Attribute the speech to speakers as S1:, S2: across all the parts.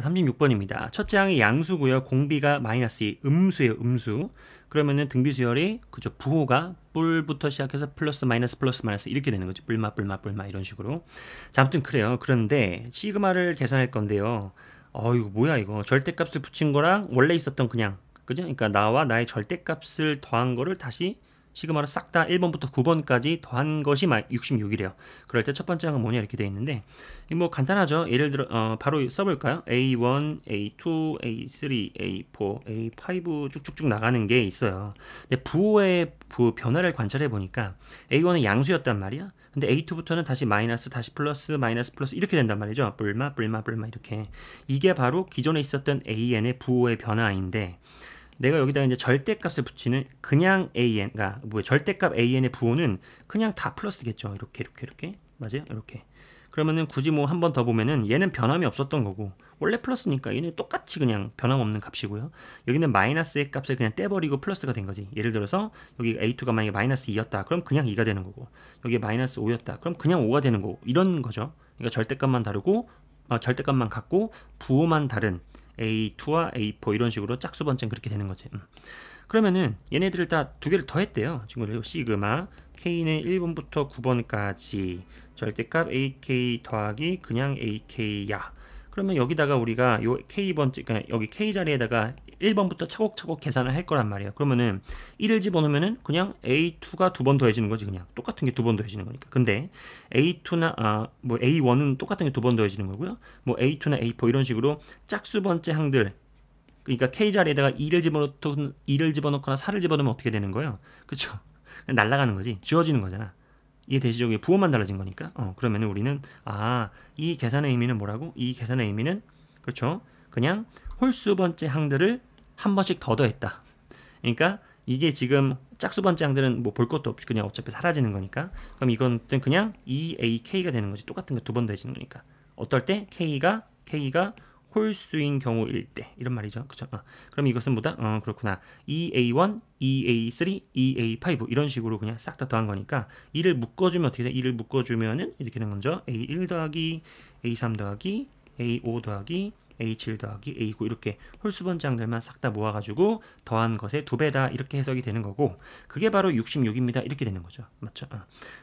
S1: 36번입니다. 첫째 항이 양수고요. 공비가 마이너스 2, 음수예요. 음수. 그러면은 등비수열이 그죠. 부호가 뿔부터 시작해서 플러스 마이너스 이렇게 되는 거죠. 뿔마 이런 식으로. 자, 아무튼 그래요. 그런데 시그마를 계산할 건데요. 이거 뭐야 이거. 절대값을 붙인 거랑 원래 있었던 그냥 그죠? 그러니까 나와 나의 절대값을 더한 거를 다시 시그마로 싹 다 1번부터 9번까지 더한 것이 66이래요. 그럴 때 첫 번째 항은 뭐냐 이렇게 돼 있는데 이거 뭐 간단하죠. 예를 들어 바로 써볼까요? A1, A2, A3, A4, A5 쭉쭉쭉 나가는 게 있어요. 근데 부호의 변화를 관찰해 보니까 A1은 양수였단 말이야. 근데 A2부터는 다시 마이너스, 다시 플러스, 마이너스, 플러스 이렇게 된단 말이죠. 뿔마 이렇게. 이게 바로 기존에 있었던 AN의 부호의 변화인데 내가 여기다가 이제 절대값을 붙이는 그냥 AN, 그러니까 절대값 AN의 부호는 그냥 다 플러스겠죠. 이렇게. 맞아요? 이렇게. 그러면은 굳이 뭐 한 번 더 보면은 얘는 변함이 없었던 거고 원래 플러스니까 얘는 똑같이 그냥 변함없는 값이고요. 여기는 마이너스의 값을 그냥 떼버리고 플러스가 된 거지. 예를 들어서 여기 A2가 만약에 마이너스 2였다. 그럼 그냥 2가 되는 거고 여기 마이너스 5였다. 그럼 그냥 5가 되는 거고 이런 거죠. 그러니까 절대값만 다르고 절대값만 같고 부호만 다른 A2와 A4 이런 식으로 짝수 번째는 그렇게 되는 거지. 그러면은 얘네들을 다 두 개를 더했대요. 친구들 시그마 K는 1번부터 9번까지 절대값 AK 더하기 그냥 AK야. 그러면 여기다가 우리가 요 K번째, 그러니까 여기 K 자리에다가 1번부터 차곡차곡 계산을 할 거란 말이에요. 그러면은 1을 집어넣으면은 그냥 A2가 두 번 더해지는 거지. 그냥 똑같은 게 두 번 더해지는 거니까. 근데 A2나 뭐 A1은 똑같은 게 두 번 더해지는 거고요. 뭐 A2나 A4 이런 식으로 짝수 번째 항들, 그러니까 K 자리에다가 2를 집어넣거나 4를 집어넣으면 어떻게 되는 거예요? 그렇죠? 날아가는 거지. 지워지는 거잖아. 이해되시죠? 이게 부호만 달라진 거니까. 그러면은 우리는 이 계산의 의미는 뭐라고? 이 계산의 의미는 그렇죠? 그냥 홀수 번째 항들을 한 번씩 더 더했다. 그러니까 이게 지금 짝수 번째 항들은 뭐 볼 것도 없이 그냥 어차피 사라지는 거니까. 그럼 이건 그냥 2AK가 되는 거지. 똑같은 거 두 번 더해지는 거니까. 어떨 때 K가 홀수인 경우일 때 이런 말이죠. 그쵸? 그럼 이것은 뭐다? 그렇구나. 2A1, 2A3, 2A5 이런 식으로 그냥 싹 다 더한 거니까 2를 묶어주면 어떻게 돼? 2를 묶어주면은 이렇게 되는 거죠. A1 더하기 A3 더하기 A5 더하기 A7 더하기 A9 이렇게 홀수 번째항들만 싹 다 모아가지고 더한 것의 2배다 이렇게 해석이 되는 거고 그게 바로 66입니다. 이렇게 되는 거죠. 맞죠?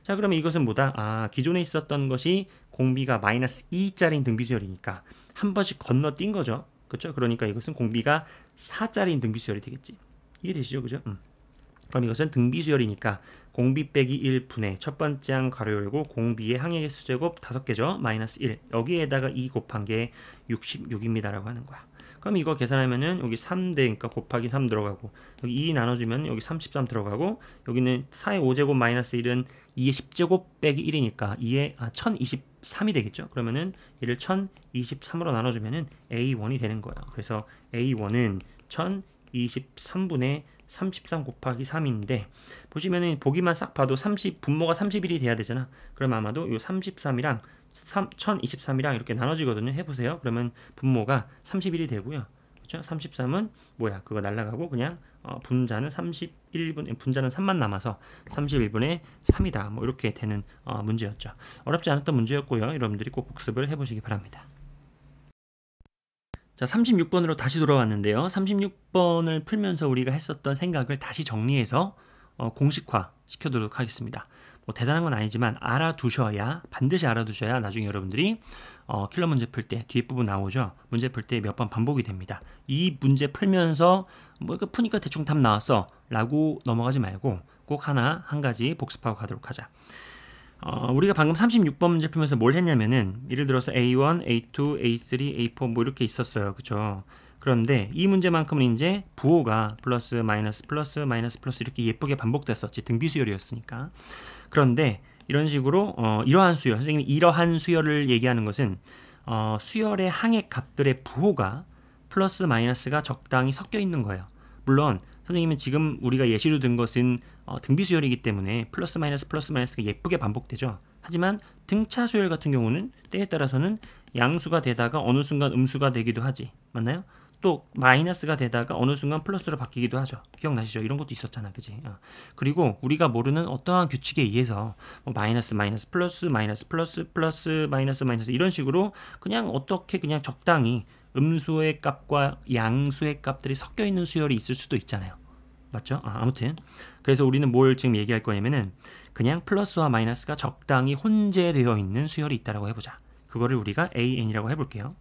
S1: 자, 그러면 이것은 뭐다? 기존에 있었던 것이 공비가 마이너스 2짜리인 등비수열이니까 한 번씩 건너뛴 거죠. 그렇죠? 그러니까 이것은 공비가 4짜리인 등비수열이 되겠지. 이해되시죠? 그죠? 그럼 이것은 등비수열이니까 공비 빼기 1분의 첫 번째 항 가로 열고 공비의 항의 수제곱 5개죠. 마이너스 1. 여기에다가 2 곱한 게 66입니다. 라고 하는 거야. 그럼 이거 계산하면은 여기 3대 그러니까 곱하기 3 들어가고 여기 2 나눠주면 여기 33 들어가고 여기는 4의 5제곱 마이너스 1은 2의 10제곱 빼기 1이니까 1023이 되겠죠. 그러면은 얘를 1023으로 나눠주면은 A1이 되는 거예요. 그래서 A1은 1023분의 33 곱하기 3인데 보시면은 보기만 싹 봐도 분모가 31이 돼야 되잖아. 그럼 아마도 이 33이랑 1023이랑 이렇게 나눠지거든요. 해보세요. 그러면 분모가 31이 되고요. 그렇죠? 33은 뭐야? 그거 날라가고 그냥 분자는 3만 남아서 31분의 3이다. 뭐 이렇게 되는 문제였죠. 어렵지 않았던 문제였고요. 여러분들이 꼭 복습을 해보시기 바랍니다. 자, 36번으로 다시 돌아왔는데요. 36번을 풀면서 우리가 했었던 생각을 다시 정리해서 공식화 시켜도록 하겠습니다. 뭐 대단한 건 아니지만 반드시 알아두셔야 나중에 여러분들이 킬러 문제 풀 때 뒤에 부분 나오죠. 문제 풀 때 몇 번 반복이 됩니다. 이 문제 풀면서 뭐 이거 푸니까 대충 답 나왔어 라고 넘어가지 말고 꼭 한 가지 복습하고 가도록 하자. 우리가 방금 36번 문제 풀면서 뭘 했냐면은 예를 들어서 A1, A2, A3, A4 뭐 이렇게 있었어요. 그쵸? 그런데 이 문제만큼은 이제 부호가 플러스 마이너스 이렇게 예쁘게 반복됐었지. 등비수열이었으니까. 그런데 이런 식으로 이러한 수열, 선생님이 이러한 수열을 얘기하는 것은 수열의 항의 값들의 부호가 플러스 마이너스가 적당히 섞여 있는 거예요. 물론 선생님은 지금 우리가 예시로 든 것은 등비수열이기 때문에 플러스 마이너스가 예쁘게 반복되죠. 하지만 등차 수열 같은 경우는 때에 따라서는 양수가 되다가 어느 순간 음수가 되기도 하지. 맞나요? 또 마이너스가 되다가 어느 순간 플러스로 바뀌기도 하죠. 기억나시죠? 이런 것도 있었잖아. 그지? 그리고 우리가 모르는 어떠한 규칙에 의해서 마이너스 플러스 마이너스 플러스 마이너스 이런 식으로 그냥 어떻게 그냥 적당히 음수의 값과 양수의 값들이 섞여 있는 수열이 있을 수도 있잖아요. 맞죠? 아무튼 그래서 우리는 뭘 지금 얘기할 거냐면은 그냥 플러스와 마이너스가 적당히 혼재되어 있는 수열이 있다라고 해보자. 그거를 우리가 AN이라고 해볼게요.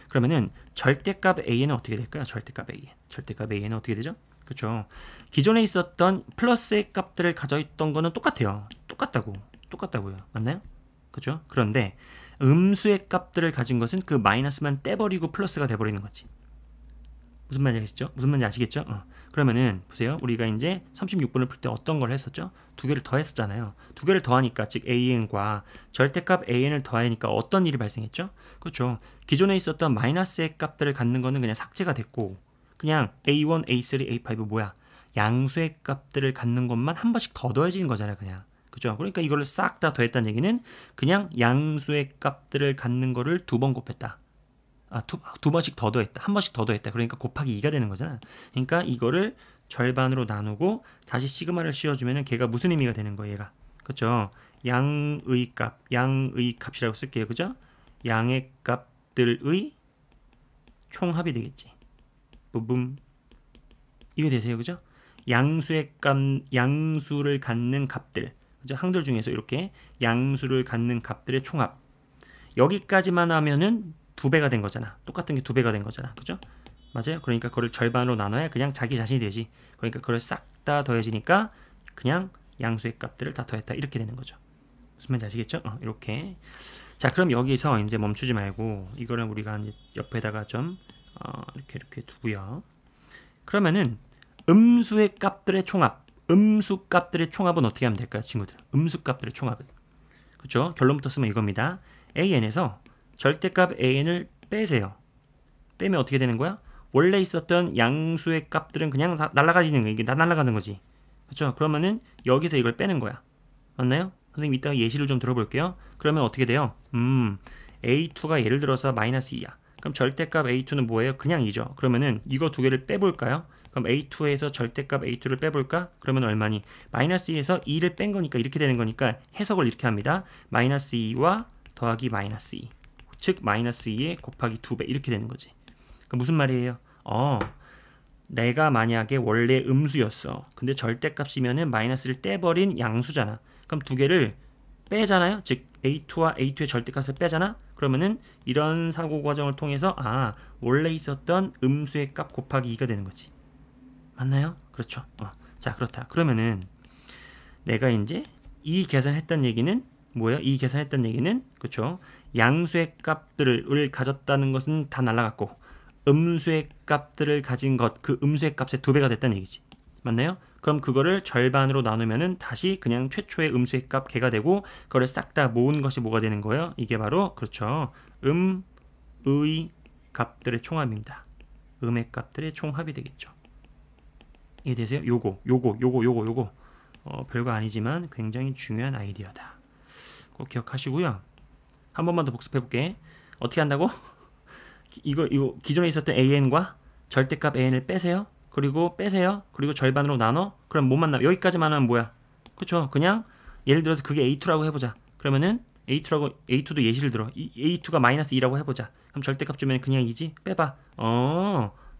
S1: 그러면은 절대값 AN은 어떻게 될까요? 절대값 AN. 절대값 AN은 어떻게 되죠? 그렇죠. 기존에 있었던 플러스의 값들을 가져있던 거는 똑같아요. 똑같다고요. 맞나요? 그렇죠? 그런데 음수의 값들을 가진 것은 그 마이너스만 떼버리고 플러스가 돼버리는 거지. 무슨 말인지 아시죠? 무슨 말인지 아시겠죠? 그러면은 보세요. 우리가 이제 36번을 풀 때 어떤 걸 했었죠? 두 개를 더했었잖아요. 두 개를 더하니까 즉 AN과 절대값 AN을 더하니까 어떤 일이 발생했죠? 그렇죠. 기존에 있었던 마이너스의 값들을 갖는 거는 그냥 삭제가 됐고 그냥 A1, A3, A5 뭐야? 양수의 값들을 갖는 것만 한 번씩 더 더해지는 거잖아요. 그냥. 그죠? 그러니까 이거를 싹 다 더했다는 얘기는 그냥 양수의 값들을 갖는 거를 두 번 곱했다. 두 번씩 더 더했다. 한 번씩 더 더했다. 그러니까 곱하기 2가 되는 거잖아. 그러니까 이거를 절반으로 나누고 다시 시그마를 씌워주면은 걔가 무슨 의미가 되는 거예요, 얘가. 그렇죠? 양의 값이라고 쓸게요. 그죠? 양의 값들의 총합이 되겠지. 부분. 이거 되세요. 그죠? 양수를 갖는 값들. 그죠? 항들 중에서 이렇게 양수를 갖는 값들의 총합. 여기까지만 하면은 2배가 된 거잖아. 똑같은 게 2배가 된 거잖아. 그죠? 맞아요? 그러니까 그걸 절반으로 나눠야 그냥 자기 자신이 되지. 그러니까 그걸 싹 다 더해지니까 그냥 양수의 값들을 다 더했다. 이렇게 되는 거죠. 무슨 말인지 아시겠죠? 이렇게. 자, 그럼 여기서 이제 멈추지 말고 이거는 우리가 이제 옆에다가 좀 이렇게 두고요. 그러면은 음수의 값들의 총합. 음수 값들의 총합은 어떻게 하면 될까요, 친구들? 음수 값들의 총합은. 그렇죠? 결론부터 쓰면 이겁니다. AN에서 절대값 AN을 빼세요. 빼면 어떻게 되는 거야? 원래 있었던 양수의 값들은 그냥 다 날아가지는 거야. 이게 다 날아가는 거지. 그렇죠? 그러면은 여기서 이걸 빼는 거야. 맞나요? 선생님 이따가 예시를 좀 들어볼게요. 그러면 어떻게 돼요? A2가 예를 들어서 마이너스 2야. 그럼 절대값 A2는 뭐예요? 그냥 2죠. 그러면은 이거 두 개를 빼볼까요? 그럼 A2에서 절대값 A2를 빼볼까? 그러면 얼마니? 마이너스 2에서 2를 뺀 거니까 이렇게 되는 거니까 해석을 이렇게 합니다. 마이너스 2와 더하기 마이너스 2. 즉 마이너스 2에 곱하기 2배 이렇게 되는 거지. 그럼 무슨 말이에요? 내가 만약에 원래 음수였어. 근데 절대값이면은 마이너스를 떼버린 양수잖아. 그럼 두 개를 빼잖아요. 즉 A2와 A2의 절대값을 빼잖아. 그러면은 이런 사고 과정을 통해서 원래 있었던 음수의 값 곱하기 2가 되는 거지. 맞나요? 그렇죠. 자, 그렇다. 그러면은 내가 이제 이 계산했던 얘기는 뭐예요? 이 계산했던 얘기는 그렇죠. 양수의 값들을 가졌다는 것은 다 날라갔고 음수의 값들을 가진 것, 그 음수의 값의 2배가 됐다는 얘기지. 맞나요? 그럼 그거를 절반으로 나누면은 다시 그냥 최초의 음수의 값 걔가 되고 그거를 싹 다 모은 것이 뭐가 되는 거예요? 이게 바로 그렇죠. 의 값들의 총합입니다. 음의 값들의 총합이 되겠죠. 이해되세요? 요거 별거 아니지만 굉장히 중요한 아이디어다. 꼭 기억하시고요. 한 번만 더 복습해볼게. 어떻게 한다고? 이거 기존에 있었던 AN과 절대값 AN을 빼세요. 그리고 절반으로 나눠. 그럼 뭐만 나? 여기까지만 하면 뭐야? 그쵸? 그냥 예를 들어서 그게 A2라고 해보자. 그러면은 A2도 예시를 들어. A2가 마이너스 2라고 해보자. 그럼 절대값 주면 그냥 2지? 빼봐.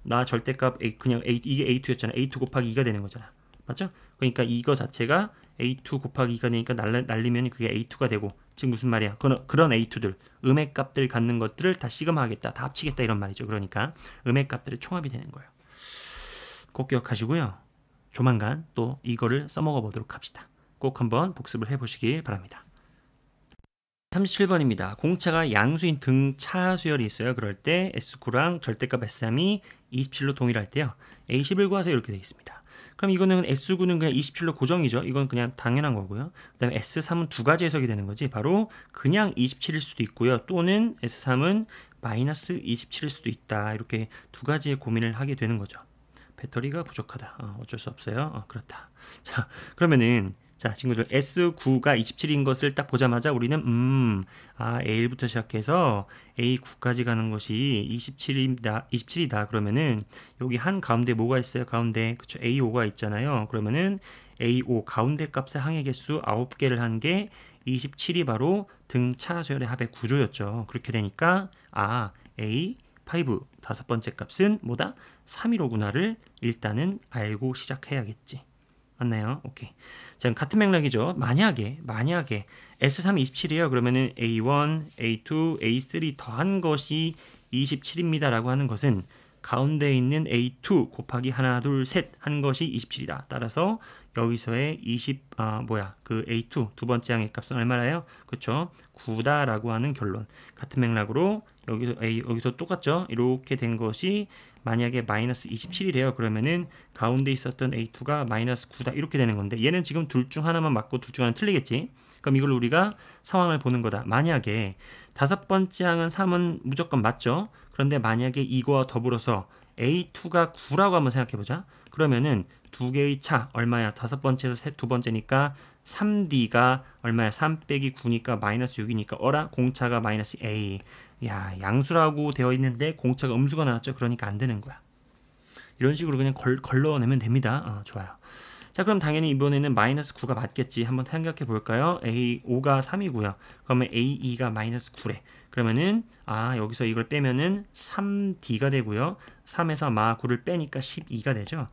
S1: 나 절대값 이게 A2였잖아. A2 곱하기 2가 되는 거잖아. 맞죠? 그러니까 이거 자체가 A2 곱하기 2가 되니까 날리면 그게 A2가 되고 즉 무슨 말이야? 그런 A2들 음의 값들 갖는 것들을 다 시그마하겠다. 다 합치겠다 이런 말이죠. 그러니까 음의 값들의 총합이 되는 거예요. 꼭 기억하시고요. 조만간 또 이거를 써먹어 보도록 합시다. 꼭 한번 복습을 해보시길 바랍니다. 37번입니다. 공차가 양수인 등차 수열이 있어요. 그럴 때 S9랑 절대값 S3이 27로 동일할 때요. A10을 구하세요. 이렇게 되어 있습니다. 그럼 이거는 S9는 그냥 27로 고정이죠. 이건 그냥 당연한 거고요. 그 다음에 S3은 두 가지 해석이 되는 거지. 바로 그냥 27일 수도 있고요. 또는 S3은 마이너스 27일 수도 있다. 이렇게 두 가지의 고민을 하게 되는 거죠. 배터리가 부족하다. 어쩔 수 없어요. 그렇다. 자, 그러면은 자, 친구들 S9가 27인 것을 딱 보자마자 우리는 A1부터 시작해서 A9까지 가는 것이 27이다. 그러면은 여기 한 가운데 뭐가 있어요? 가운데 그쵸? A5가 있잖아요. 그러면은 A5 가운데 값의 항의 개수 9개를 한 게 27이 바로 등차 수열의 합의 구조였죠. 그렇게 되니까 A 5 다섯 번째 값은 뭐다? 315구나를 일단은 알고 시작해야겠지. 맞나요? 오케이. 자, 같은 맥락이죠. 만약에 S3이 27이에요. 그러면은 A1, A2, A3 더한 것이 27입니다. 라고 하는 것은 가운데 있는 A2 곱하기 하나, 둘, 셋 한 것이 27이다. 따라서 여기서의 그 A2 두 번째 항의 값은 얼마나요? 그쵸? 9다라고 하는 결론. 같은 맥락으로 여기서 똑같죠? 이렇게 된 것이 만약에 마이너스 27이래요. 그러면은 가운데 있었던 A2가 마이너스 9다 이렇게 되는 건데 얘는 지금 둘 중 하나만 맞고 둘 중 하나 틀리겠지. 그럼 이걸 우리가 상황을 보는 거다. 만약에 다섯 번째 항은 3은 무조건 맞죠. 그런데 만약에 이거와 더불어서 A2가 9라고 한번 생각해 보자. 그러면은 두 개의 차 얼마야? 다섯 번째에서 두 번째니까 3D가 얼마야? 3 빼기 9니까 마이너스 6이니까 공차가 마이너스 A. 야, 양수라고 되어 있는데 공차가 음수가 나왔죠. 그러니까 안 되는 거야. 이런 식으로 그냥 걸러내면 됩니다. 좋아요. 자, 그럼 당연히 이번에는 마이너스 9가 맞겠지. 한번 생각해 볼까요? A5가 3이고요. 그러면 A2가 마이너스 9래. 그러면은 여기서 이걸 빼면은 3D가 되고요. 3에서 마 9를 빼니까 12가 되죠.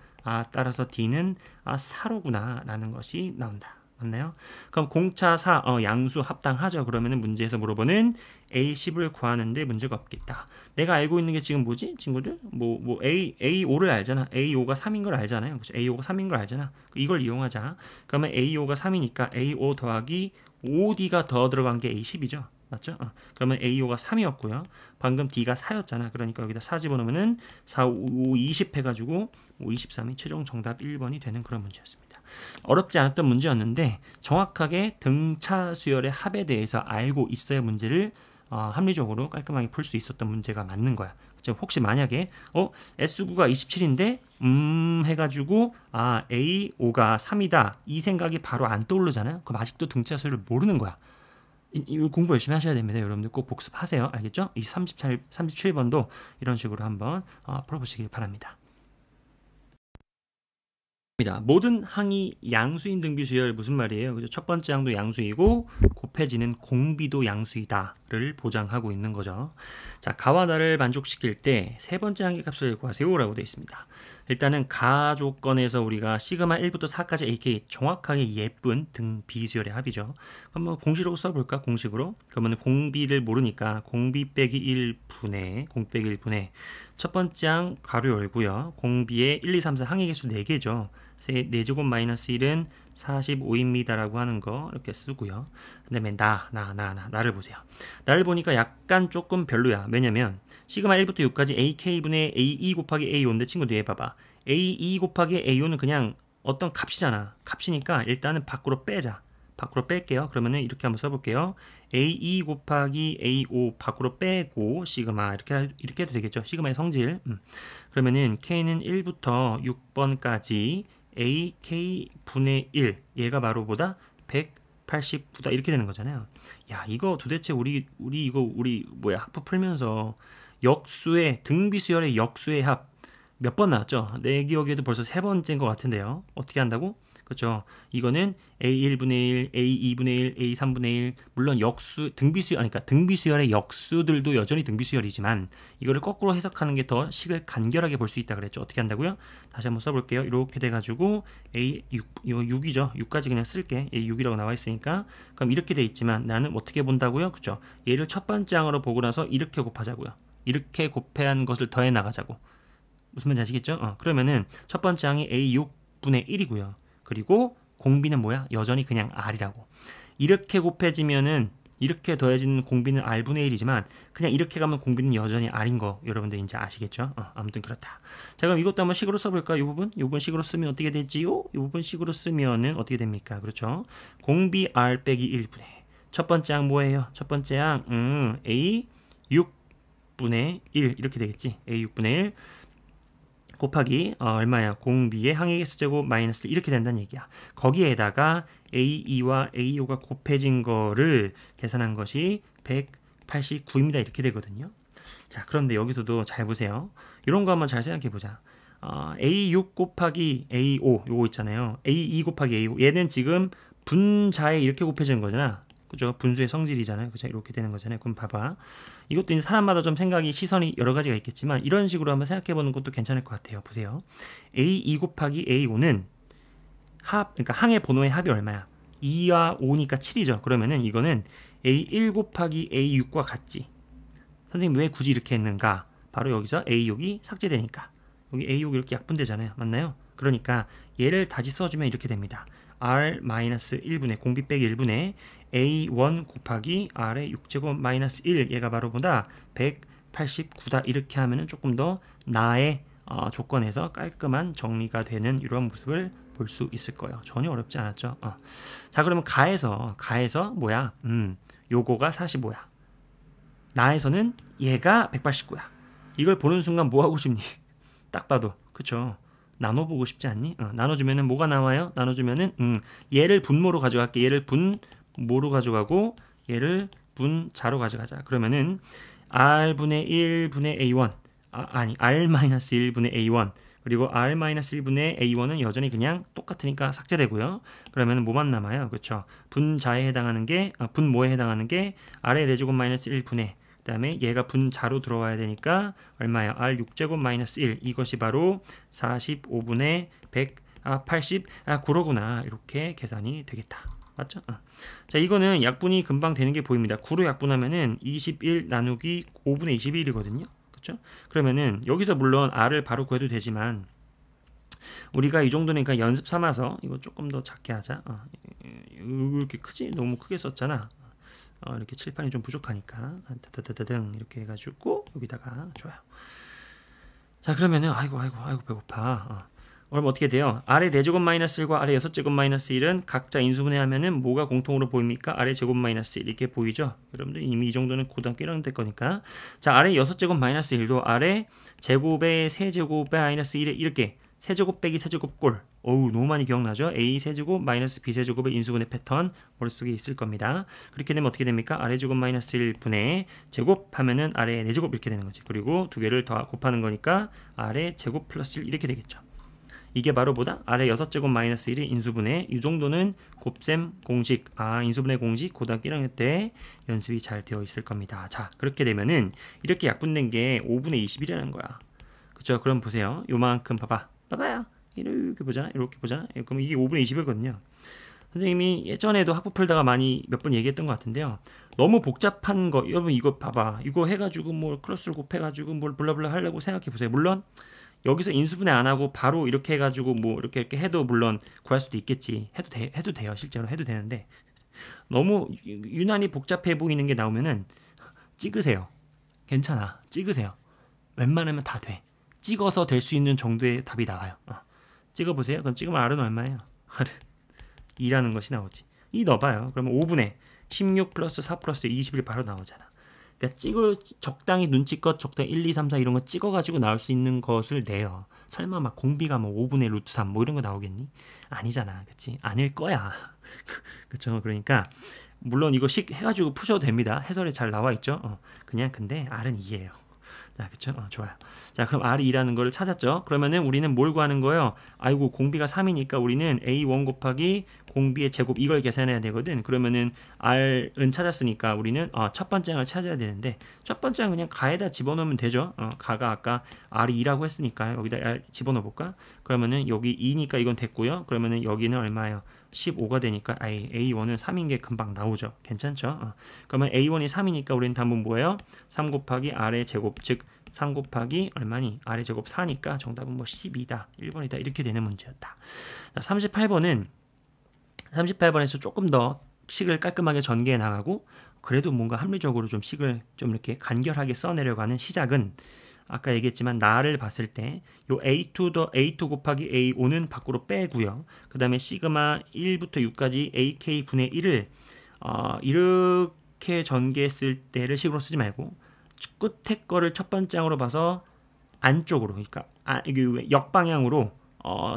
S1: 따라서 D는 4로구나 라는 것이 나온다. 맞나요? 그럼 공차 4 양수 합당하죠. 그러면은 문제에서 물어보는 A10을 구하는데 문제가 없겠다. 내가 알고 있는 게 지금 뭐지? 친구들? A5를 알잖아. A5가 3인 걸 알잖아요. 그렇죠? A5가 3인 걸 알잖아. 이걸 이용하자. 그러면 A5가 3이니까 A5 더하기 5D가 더 들어간 게 A10이죠. 맞죠? 그러면 A5가 3이었고요. 방금 D가 4였잖아. 그러니까 여기다 4 집어넣으면은 4, 5, 20 해가지고 5, 23이 최종 정답 1번이 되는 그런 문제였습니다. 어렵지 않았던 문제였는데 정확하게 등차 수열의 합에 대해서 알고 있어야 문제를 합리적으로 깔끔하게 풀 수 있었던 문제가 맞는 거야. 그렇죠? 혹시 만약에 S9가 27인데 해가지고 A5가 3이다 이 생각이 바로 안 떠오르잖아요. 그럼 아직도 등차 수열을 모르는 거야. 이거 공부 열심히 하셔야 됩니다. 여러분들 꼭 복습하세요. 알겠죠? 이 37번도 이런 식으로 한번 풀어보시길 바랍니다. 모든 항이 양수인 등비수열 무슨 말이에요? 그죠? 첫 번째 항도 양수이고 곱해지는 공비도 양수이다를 보장하고 있는 거죠. 자, 가와 나를 만족시킬 때 세 번째 항의 값을 구하세요라고 되어 있습니다. 일단은 가 조건에서 우리가 시그마 1부터 4까지 AK 정확하게 예쁜 등비수열의 합이죠. 한번 공식으로 써볼까? 공식으로. 그러면 공비를 모르니까 공비 빼기 1분의 공비 빼기 1분의 첫 번째 항 가로 열고요. 공비의 1, 2, 3, 4 항의 개수 4개죠. 4제곱 마이너스 1은 45입니다 라고 하는 거 이렇게 쓰고요. 그 다음에 나를 보세요. 나를 보니까 약간 조금 별로야. 왜냐면 시그마 1부터 6까지 AK분의 AE 곱하기 AO인데 친구들 얘 봐봐. AE 곱하기 AO는 그냥 어떤 값이잖아. 값이니까 일단은 밖으로 빼자. 밖으로 뺄게요. 그러면은 이렇게 한번 써볼게요. AE 곱하기 AO 밖으로 빼고 시그마 이렇게 해도 되겠죠. 시그마의 성질. 그러면은 K는 1부터 6번까지 AK분의 1 얘가 바로 보다 189다 이렇게 되는 거잖아요. 야, 이거 도대체 우리 학부 풀면서 역수의 등비수열의 역수의 합 몇 번 나왔죠? 내 기억에도 벌써 3번째인 것 같은데요. 어떻게 한다고? 그렇죠. 이거는 A1분의 1, A2분의 1, A3분의 1 물론 그러니까 등비수열의 역수들도 여전히 등비수열이지만 이거를 거꾸로 해석하는 게 더 식을 간결하게 볼 수 있다 그랬죠. 어떻게 한다고요? 다시 한번 써볼게요. 이렇게 돼가지고 A6, 이거 6이죠. 6까지 그냥 쓸게. A6이라고 나와 있으니까 그럼 이렇게 돼 있지만 나는 어떻게 본다고요? 그렇죠. 얘를 첫 번째 항으로 보고 나서 이렇게 곱하자고요. 이렇게 곱해한 것을 더해 나가자고. 무슨 말인지 아시겠죠? 그러면은 첫 번째 항이 A6분의 1이고요. 그리고 공비는 뭐야? 여전히 그냥 R이라고. 이렇게 곱해지면은 이렇게 더해지는 공비는 R분의 1이지만 그냥 이렇게 가면 공비는 여전히 R인 거 여러분들 이제 아시겠죠? 아무튼 그렇다. 자, 그럼 이것도 한번 식으로 써볼까? 이 부분 식으로 쓰면 어떻게 되지요? 이 부분 식으로 쓰면은 어떻게 됩니까? 그렇죠? 공비 R 빼기 1분의 첫 번째 항 뭐예요? 첫 번째 항 A 6분의 1 이렇게 되겠지? A 6분의 1 곱하기 얼마야? 공비의 항의 개수제곱 마이너스 이렇게 된다는 얘기야. 거기에다가 A2와 A5가 곱해진 거를 계산한 것이 189입니다. 이렇게 되거든요. 자, 그런데 여기서도 잘 보세요. 이런 거 한번 잘 생각해 보자. A6 곱하기 A5 요거 있잖아요. A2 곱하기 A5 얘는 지금 분자에 이렇게 곱해지는 거잖아. 그죠? 분수의 성질이잖아요. 그죠? 이렇게 되는 거잖아요. 그럼 봐봐. 이것도 이제 사람마다 좀 생각이 시선이 여러 가지가 있겠지만 이런 식으로 한번 생각해 보는 것도 괜찮을 것 같아요. 보세요. A2 곱하기 A5는 그러니까 항의 번호의 합이 얼마야? 2와 5니까 7이죠. 그러면은 이거는 A1 곱하기 A6과 같지. 선생님 왜 굳이 이렇게 했는가? 바로 여기서 A6이 삭제되니까. 여기 A6 이렇게 약분되잖아요. 맞나요? 그러니까 얘를 다시 써주면 이렇게 됩니다. R-1분의 공비 빼기 1분의 A1 곱하기 R의 6제곱 마이너스 1 얘가 바로 보다 189다 이렇게 하면은 조금 더 나의 조건에서 깔끔한 정리가 되는 이런 모습을 볼 수 있을 거예요. 전혀 어렵지 않았죠. 자 그러면 가에서 뭐야? 요거가 45야. 나에서는 얘가 189야. 이걸 보는 순간 뭐 하고 싶니? 딱 봐도 그쵸? 나눠보고 싶지 않니? 나눠주면은 뭐가 나와요? 나눠주면은 얘를 분모로 가져갈게. 얘를 분모로 가져가고 얘를 분자로 가져가자. 그러면은 R분의 1분의 A1 아니 R-1분의 A1 그리고 R-1분의 A1은 여전히 그냥 똑같으니까 삭제되고요. 그러면 뭐만 남아요? 그렇죠? 분자에 해당하는 게 분모에 해당하는 게 R의 4제곱 마이너스 1분의 그 다음에 얘가 분자로 들어와야 되니까 얼마예요? R 6제곱 마이너스 1 이것이 바로 45분의 189로구나 이렇게 계산이 되겠다. 맞죠? 자 이거는 약분이 금방 되는 게 보입니다. 9로 약분하면은 21 나누기 5분의 21이거든요. 그렇죠? 그러면은 여기서 물론 R을 바로 구해도 되지만 우리가 이 정도니까 연습 삼아서 이거 조금 더 작게 하자. 이렇게 크지? 너무 크게 썼잖아. 이렇게 칠판이 좀 부족하니까 다다다다등 이렇게 해가지고 여기다가 좋아요. 자 그러면은 아이고 배고파. 그럼 어떻게 돼요? 아래 4제곱 마이너스 1과 아래 6제곱 마이너스 1은 각자 인수분해하면은 뭐가 공통으로 보입니까? 아래 제곱 마이너스 1 이렇게 보이죠? 여러분들 이미 이 정도는 고등학교 1학년 때 거니까 자 아래 6제곱 마이너스 1도 아래 제곱에 세제곱에 마이너스 1에 이렇게 세제곱 빼기 세제곱 꼴 어우 너무 많이 기억나죠? A 세제곱 마이너스 B 세제곱의 인수분해 패턴 머릿속에 있을 겁니다. 그렇게 되면 어떻게 됩니까? 아래 제곱 마이너스 1분의 제곱 하면은 아래 4제곱 이렇게 되는 거지. 그리고 두 개를 더 곱하는 거니까 아래 제곱 플러스 1 이렇게 되겠죠. 이게 바로 보다 아래 6제곱 마이너스 1의 인수분해 이 정도는 곱셈 공식 인수분해 공식 고등학교 1학년 때 연습이 잘 되어 있을 겁니다. 자 그렇게 되면은 이렇게 약분된 게 5분의 21이라는 거야. 그쵸? 그럼 보세요. 요만큼 봐봐요. 이렇게 보잖아. 그럼 이게 5분의 21거든요. 선생님이 예전에도 학부 풀다가 많이 몇 번 얘기했던 것 같은데요. 너무 복잡한 거 여러분 이거 봐봐. 이거 해가지고 뭐 클러스를 곱해가지고 뭘 블라블라 하려고 생각해 보세요. 물론 여기서 인수분해 안 하고 바로 이렇게 해가지고 뭐 이렇게 해도 물론 구할 수도 있겠지. 해도 돼요. 실제로 해도 되는데 너무 유난히 복잡해 보이는 게 나오면은 찍으세요. 괜찮아. 찍으세요. 웬만하면 다 돼. 찍어서 될 수 있는 정도의 답이 나와요. 찍어보세요. 그럼 찍으면 R은 얼마예요? R은 2라는 것이 나오지. 이 넣어봐요. 그러면 5분의 16 플러스 4 플러스 21 바로 나오잖아. 그러니까 적당히 눈치껏 적당히 1, 2, 3, 4 이런 거 찍어가지고 나올 수 있는 것을 내요. 설마 막 공비가 뭐 5분의 루트 3 뭐 이런 거 나오겠니? 아니잖아. 그치? 아닐 거야. 그쵸? 그러니까 물론 이거 해가지고 푸셔도 됩니다. 해설에 잘 나와 있죠? 그냥 근데 R은 2예요. 자, 그쵸? 좋아요. 자, 그럼 R이 2라는 걸 찾았죠? 그러면은 우리는 뭘 구하는 거예요? 아이고, 공비가 3이니까 우리는 A1 곱하기 공비의 제곱 이걸 계산해야 되거든. 그러면은 R은 찾았으니까 우리는 첫 번째 항을 찾아야 되는데 첫 번째 항 그냥 가에다 집어넣으면 되죠. 가가 아까 R이 2라고 했으니까 여기다 R 집어넣어 볼까? 그러면은 여기 2니까 이건 됐고요. 그러면은 여기는 얼마예요? 15가 되니까 A1은 3인 게 금방 나오죠. 괜찮죠? 그러면 A1이 3이니까 우리는 답은 뭐예요? 3 곱하기 R의 제곱, 즉 3 곱하기 얼마니? R의 제곱 4니까 정답은 뭐 12다. 1번이다. 이렇게 되는 문제였다. 자, 38번에서 조금 더 식을 깔끔하게 전개해 나가고 그래도 뭔가 합리적으로 좀 식을 좀 이렇게 간결하게 써내려가는 시작은 아까 얘기했지만 나를 봤을 때 요 A2 곱하기 A5는 밖으로 빼고요. 그 다음에 시그마 1부터 6까지 AK 분의 1을 이렇게 전개했을 때를 식으로 쓰지 말고 끝에 거를 첫 번째 항으로 봐서 안쪽으로 그러니까 이게 역방향으로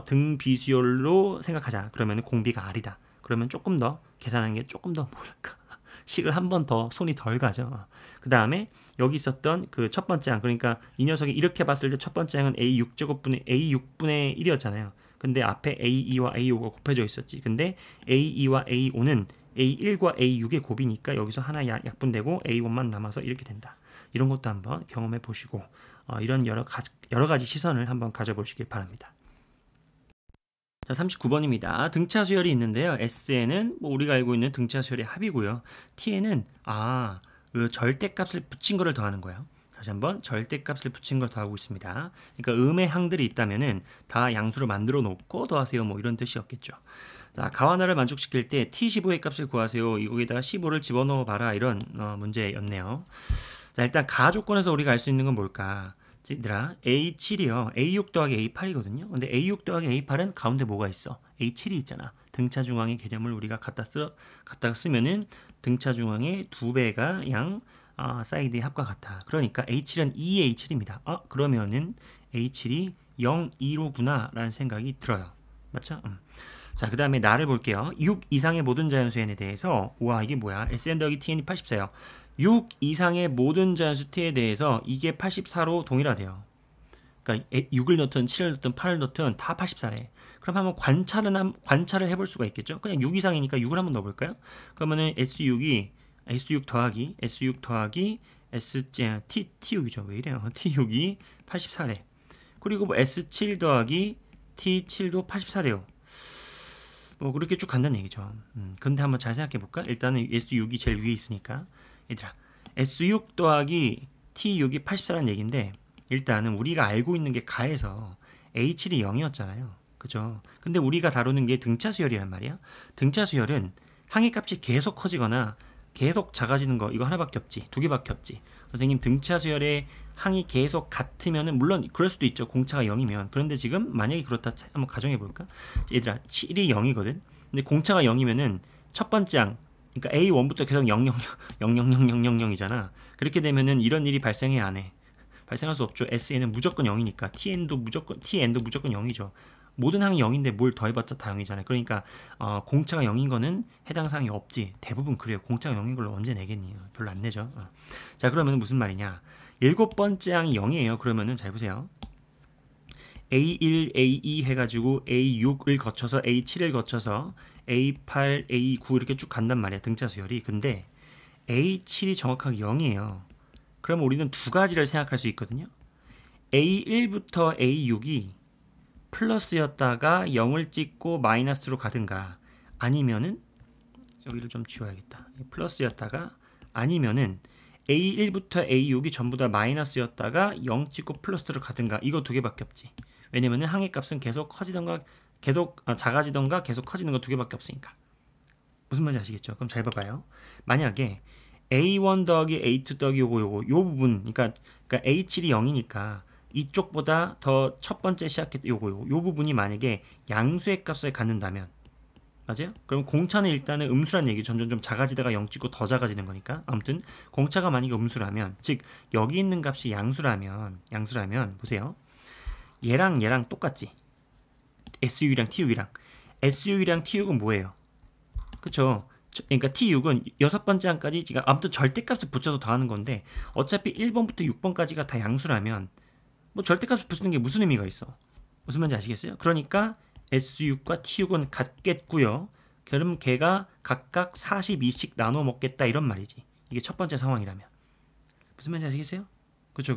S1: 등 비수열로 생각하자. 그러면 공비가 R이다. 그러면 조금 더 계산하는 게 조금 더 뭐랄까 식을 한 번 더 손이 덜 가죠. 그 다음에 여기 있었던 그 첫 번째 항 그러니까 이 녀석이 이렇게 봤을 때 첫 번째 항은 A6제곱분의 A6분의 1이었잖아요. 근데 앞에 A2와 A5가 곱해져 있었지. 근데 A2와 A5는 A1과 A6의 곱이니까 여기서 하나 약분되고 A1만 남아서 이렇게 된다. 이런 것도 한번 경험해 보시고 이런 여러 가지 시선을 한번 가져보시길 바랍니다. 자, 39번입니다. 등차 수열이 있는데요. S에는 뭐 우리가 알고 있는 등차 수열의 합이고요. T에는 그 절대값을 붙인 거를 더하는 거예요. 다시 한번 절대값을 붙인 걸 더하고 있습니다. 그러니까 음의 항들이 있다면은 다 양수로 만들어 놓고 더하세요. 뭐 이런 뜻이었겠죠. 자, 가와나를 만족시킬 때 T15의 값을 구하세요. 이거기다가 15를 집어넣어 봐라. 이런 문제였네요. 자, 일단 가 조건에서 우리가 알 수 있는 건 뭘까? 얘들아, A7이요. A6 더하기 A8이거든요. 근데 A6 더하기 A8은 가운데 뭐가 있어? A7이 있잖아. 등차 중앙의 개념을 우리가 갖다가 쓰면은 등차 중앙의 2배가 사이드의 합과 같아. 그러니까 A7은 2A7입니다. 그러면은 A7이 0, 2로구나 라는 생각이 들어요. 맞죠? 자, 그 다음에 나를 볼게요. 6 이상의 모든 자연수 n에 대해서 이게 뭐야? Sn 더하기 Tn이 84요. 6 이상의 모든 자연수 t에 대해서 이게 84로 동일하대요. 그러니까 6을 넣든 7을 넣든 8을 넣든 다 84래. 그럼 한번 관찰을 해볼 수가 있겠죠. 그냥 6 이상이니까 6을 한번 넣어볼까요? 그러면은 S6 더하기 T6이죠. 왜 이래요? T6이 84래. 그리고 뭐 S7 더하기 T7도 84래요. 뭐 그렇게 쭉 간다는 얘기죠. 근데 한번 잘 생각해 볼까? 일단은 S6이 제일 위에 있으니까. 얘들아, S6 더하기 T6이 84라는 얘기인데 일단은 우리가 알고 있는 게 가에서 A7이 0이었잖아요. 그죠? 근데 우리가 다루는 게 등차 수열이란 말이야. 등차 수열은 항의 값이 계속 커지거나 계속 작아지는 거 이거 하나밖에 없지. 두 개밖에 없지. 선생님 등차 수열의 항이 계속 같으면은 물론 그럴 수도 있죠. 공차가 0이면. 그런데 지금 만약에 그렇다 한번 가정해 볼까? 얘들아, 7이 0이거든. 근데 공차가 0이면은 첫 번째 항 그러니까 A1부터 계속 0000000이잖아. 그렇게 되면은 이런 일이 발생해 안 해? 발생할 수 없죠. SN은 무조건 0이니까 TN도 무조건 0이죠. 모든 항이 0인데 뭘 더해봤자 다 0이잖아요. 그러니까 공차가 0인 거는 해당 사항이 없지. 대부분 그래요. 공차가 0인 걸로 언제 내겠니? 별로 안 내죠. 자, 그러면 무슨 말이냐? 7번째 항이 0이에요. 그러면은 잘 보세요. A1, A2 해가지고 A6을 거쳐서 A7을 거쳐서 A8, A9 이렇게 쭉 간단 말이야. 등차 수열이. 근데 A7이 정확하게 0이에요. 그럼 우리는 두 가지를 생각할 수 있거든요. A1부터 A6이 플러스였다가 0을 찍고 마이너스로 가든가 아니면은 여기를 좀 지워야겠다. 플러스였다가 아니면은 A1부터 A6이 전부 다 마이너스였다가 0 찍고 플러스로 가든가 이거 두 개밖에 없지. 왜냐면은 항의 값은 계속 커지던가 계속 작아지던가 계속 커지는 거 두 개밖에 없으니까. 무슨 말인지 아시겠죠? 그럼 잘 봐봐요. 만약에 A1 더하기 A2 더하기 요거 요 부분 그러니까 A7이 0이니까 이쪽보다 더 첫 번째 시작했던 요 부분이 만약에 양수의 값을 갖는다면 맞아요? 그럼 공차는 일단은 음수란 얘기 점점 작아지다가 0 찍고 더 작아지는 거니까 아무튼 공차가 만약에 음수라면 즉 여기 있는 값이 양수라면 보세요. 얘랑 똑같지. SU랑 TU랑 TU는 뭐예요? 그쵸? 그러니까 T6은 6번째 항까지 지금 아무튼 절대값을 붙여서 더하는 건데 어차피 1번부터 6번까지가 다 양수라면 뭐 절대값을 붙이는 게 무슨 의미가 있어? 무슨 말인지 아시겠어요? 그러니까 S6과 T6은 같겠고요. 그럼 걔가 각각 42씩 나눠 먹겠다 이런 말이지. 이게 첫 번째 상황이라면. 무슨 말인지 아시겠어요? 그쵸.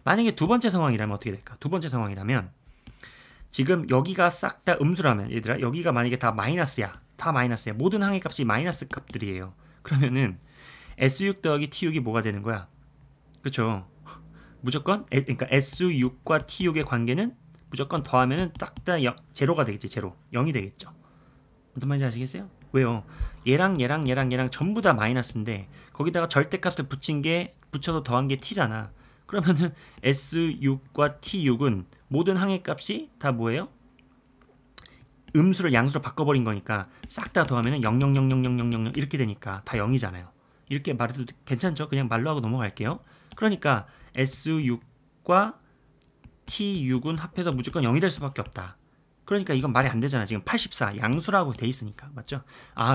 S1: 만약에 두 번째 상황이라면 어떻게 될까? 두 번째 상황이라면 지금 여기가 싹 다 음수라면 얘들아 여기가 만약에 다 마이너스야. 모든 항의 값이 마이너스 값들이에요. 그러면은 S6 더하기 T6이 뭐가 되는 거야? 그쵸? 무조건 그러니까 S6과 T6의 관계는 무조건 더하면은 딱 다 제로가 되겠지. 제로. 0이 되겠죠. 무슨 말인지 아시겠어요? 왜요? 얘랑 전부 다 마이너스인데 거기다가 절대값을 붙여서 더한 게 T잖아. 그러면은 S6과 T6은 모든 항의 값이 다 뭐예요? 음수를 양수로 바꿔버린 거니까 싹 다 더하면은 0000000 이렇게 되니까 다 0이잖아요. 이렇게 말해도 괜찮죠? 그냥 말로 하고 넘어갈게요. 그러니까 S6과 T6은 합해서 무조건 0이 될 수밖에 없다. 그러니까 이건 말이 안 되잖아. 지금 84 양수라고 돼 있으니까. 맞죠?